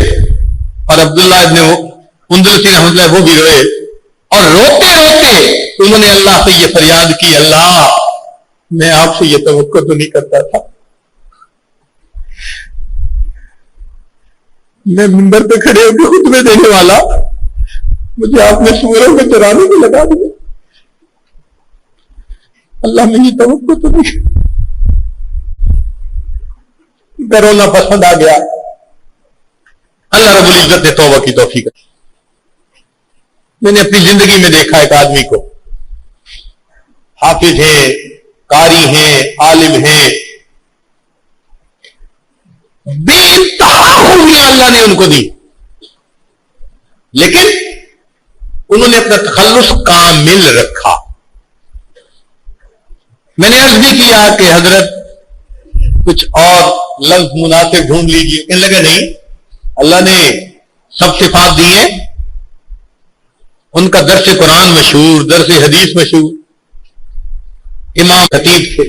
اور عبداللہ ابن اندلسی رحمت اللہ وہ بھی روئے, اور روتے روتے انہوں نے اللہ سے یہ فریاد کی, اللہ میں آپ سے یہ توقع تو نہیں کرتا تھا, میں منبر پہ کھڑے ہو کے خطبے دینے والا, مجھے آپ نے سوروں کے چرانے میں لگا دیا. اللہ میں یہ توقع تو نہیں. کرونا پسند آ گیا. اللہ رب العزت نے توبہ کی توفیق. میں نے اپنی زندگی میں دیکھا ایک آدمی کو, حافظ ہیں, قاری ہیں, عالم ہیں, بے انتہا خوبیاں اللہ نے ان کو دی, لیکن انہوں نے اپنا تخلص کامل رکھا. میں نے عرض بھی کیا کہ حضرت کچھ اور لفظ مناسب ڈھونڈ لیجیے. کہنے لگا نہیں, اللہ نے سب صفات دی ہیں. ان کا درس قرآن مشہور, درس حدیث مشہور, امام خطیب تھے,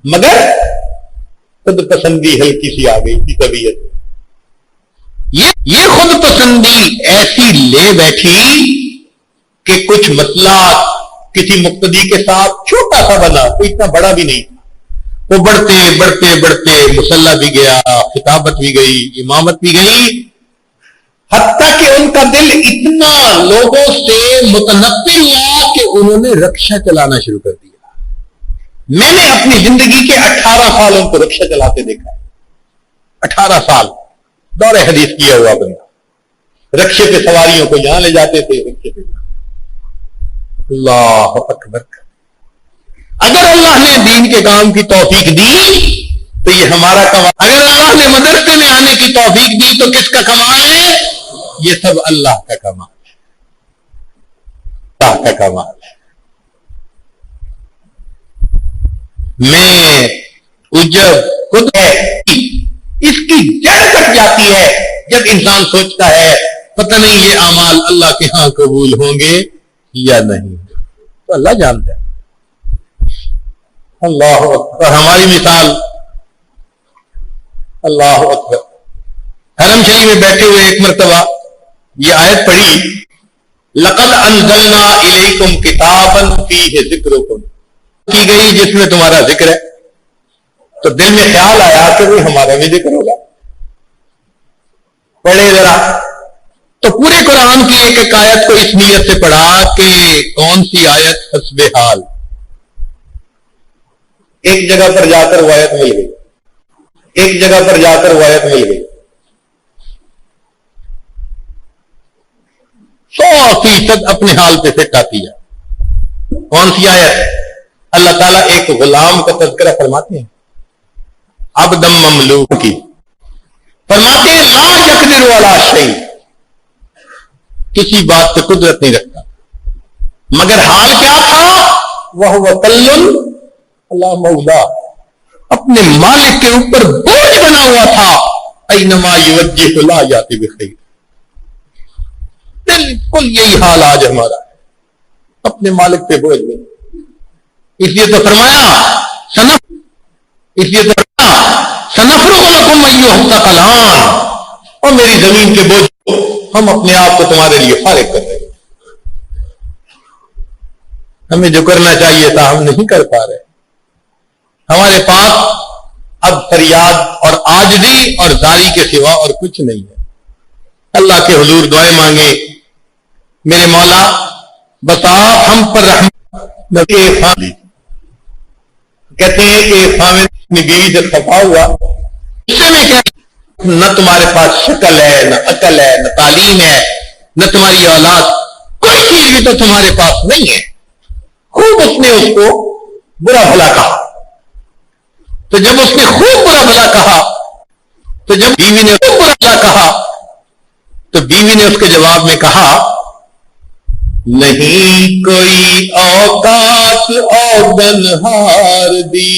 مگر خود پسندی ہلکی سی آ گئی تھی طبیعت. یہ خود پسندی ایسی لے بیٹھی کہ کچھ مسئلہ کسی مقتدی کے ساتھ چھوٹا سا بنا, کوئی اتنا بڑا بھی نہیں. وہ بڑھتے بڑھتے بڑھتے مسلح بھی گیا, خطابت بھی گئی, امامت بھی گئی, حتیٰ کہ ان کا دل اتنا لوگوں سے متنفر ہوا کہ انہوں نے رکشہ چلانا شروع کر دیا. میں نے اپنی زندگی کے 18 سال ان کو رکشہ چلاتے دیکھا. 18 سال دور حدیث کیا ہوا بندہ, رکشے پہ سواریوں کو یہاں لے جاتے تھے, رکشے پہ. اللہ اکبر. اگر اللہ نے دین کے کام کی توفیق دی تو یہ ہمارا کمال. اگر اللہ نے مدرسے میں آنے کی توفیق دی تو کس کا کمال ہے؟ یہ سب اللہ کا کمال ہے, اللہ کا کمال ہے. میں عجب خود ہے, اس کی جڑ کٹ جاتی ہے جب انسان سوچتا ہے پتہ نہیں یہ اعمال اللہ کے ہاں قبول ہوں گے یا نہیں. تو اللہ جانتا ہے. اللہ اکبر. ہماری مثال, اللہ اکبر. حرم شریف میں بیٹھے ہوئے ایک مرتبہ یہ آیت پڑھی, لقد انزلنا الیکم کتابا فیہ ذکرکم, کی گئی جس میں تمہارا ذکر ہے. تو دل میں خیال آیا کہ وہ ہمارا بھی ذکر ہوگا, پڑھے ذرا. تو پورے قرآن کی ایک ایک آیت کو اس نیت سے پڑھا کہ کون سی آیت حسب حال. ایک جگہ پر جا کر وہ آیت مل گئی، ایک جگہ پر جا کر وہ آیت مل گئی، 100% اپنے حال پہ فٹ آتی ہے. کون سی آیت؟ اللہ تعالیٰ ایک غلام کا تذکرہ فرماتے ہیں، عبدم مملوک کی، فرماتے ہیں لا یقدر علی شیء، کسی بات پہ قدرت نہیں رکھتا، مگر حال کیا تھا؟ وَهُوَ كَلٌّ اللہ مولا، اپنے مالک کے اوپر بوجھ بنا ہوا تھا. اینما یوجہ لا یاتی بخیر. بالکل یہی حال آج ہمارا ہے، اپنے مالک پہ بوجھ نہیں. اس لیے تو فرمایا سنفرغ لکم ایھا الثقلان، اور میری زمین کے بوجھ ہم اپنے آپ کو تمہارے لیے فارغ کر رہے ہیں. ہمیں جو کرنا چاہیے تھا ہم نہیں کر پا رہے. ہمارے پاس اب فریاد اور عاجزی اور زاری کے سوا اور کچھ نہیں ہے. اللہ کے حضور دعائیں مانگے، میرے مولا بس آپ ہم پر رحمت. کہتے ہیں کہ خامد اپنی بیوی سے خفا ہوا، اس سے میں کیا، نہ تمہارے پاس شکل ہے، نہ عقل ہے، نہ تعلیم ہے، نہ تمہاری اولاد، کوئی چیز بھی تو تمہارے پاس نہیں ہے. خوب اس نے اس کو برا بھلا کہا. تو جب اس نے خوب برا بھلا کہا، تو جب بیوی نے خوب برا بھلا کہا، تو بیوی نے اس کے جواب میں کہا نہیں کوئی اوقات اوگن ہار دی.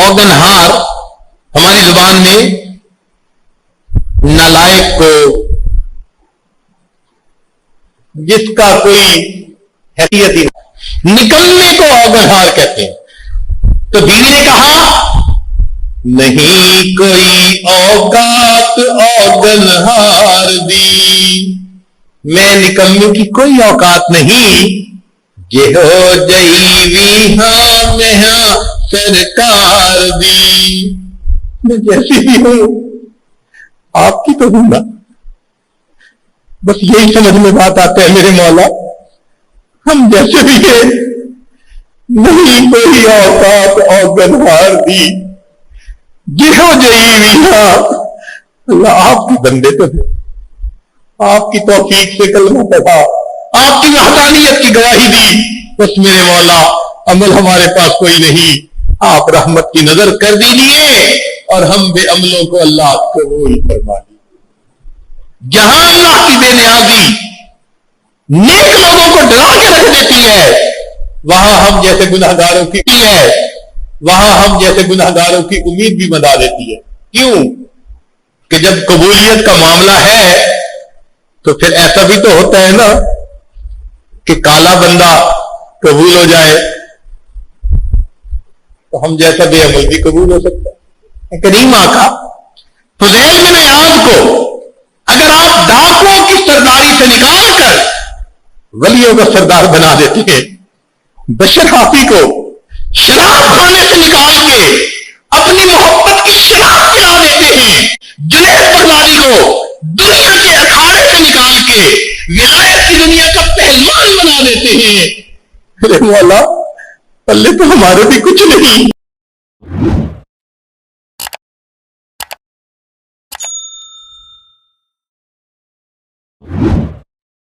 اوگن ہار ہماری زبان میں نالائق کو، جس کا کوئی حیثیت ہی نہیں، نکلنے کو اوگن ہار کہتے ہیں. تو بیوی نے کہا نہیں کوئی اوقات اوگن ہار دی، میں نکلنے کی کوئی اوقات نہیں، یہ ہو جئی ہاں میں ہاں سرکار دی. میں جیسی بھی ہوں آپ کی تو ہوں نا. بس یہی سمجھ میں بات آتا ہے میرے مولا، ہم جیسے بھی ہیں، نہیں کوئی اوقات اوگن ہار دی، یہ ہو جئی ہاں. اللہ آپ کے بندے تو تھے، آپ کی توفیق سے کلمہ پڑھا، آپ کی وحدانیت کی گواہی دی. بس میرے مولا عمل ہمارے پاس کوئی نہیں، آپ رحمت کی نظر کر دیجیے اور ہم بے عملوں کو اللہ قبول فرما لیجیے. جہاں اللہ کی بے نیازی نیک لوگوں کو ڈرا کے رکھ دیتی ہے، وہاں ہم جیسے گناہگاروں کی ہے، وہاں ہم جیسے گناہگاروں کی امید بھی بنا دیتی ہے. کیوں کہ جب قبولیت کا معاملہ ہے تو پھر ایسا بھی تو ہوتا ہے نا کہ کالا بندہ قبول ہو جائے تو ہم جیسا بے عمل بھی قبول ہو سکتا ہے. کریم آقا فضیل بن عیاض کو اگر آپ ڈاکوؤں کی سرداری سے نکال کر ولیوں کا سردار بنا دیتے ہیں، بشر حافی کو شراب کھانے سے نکال کے اپنی محبت کی شراب پلا دیتے ہیں، جنید بغدادی کو دنیا کے اکھاڑے سے نکال کے ولایت کی دنیا کا پہلوان بنا دیتے ہیں. ارے مولا پلے تو ہمارے بھی کچھ نہیں.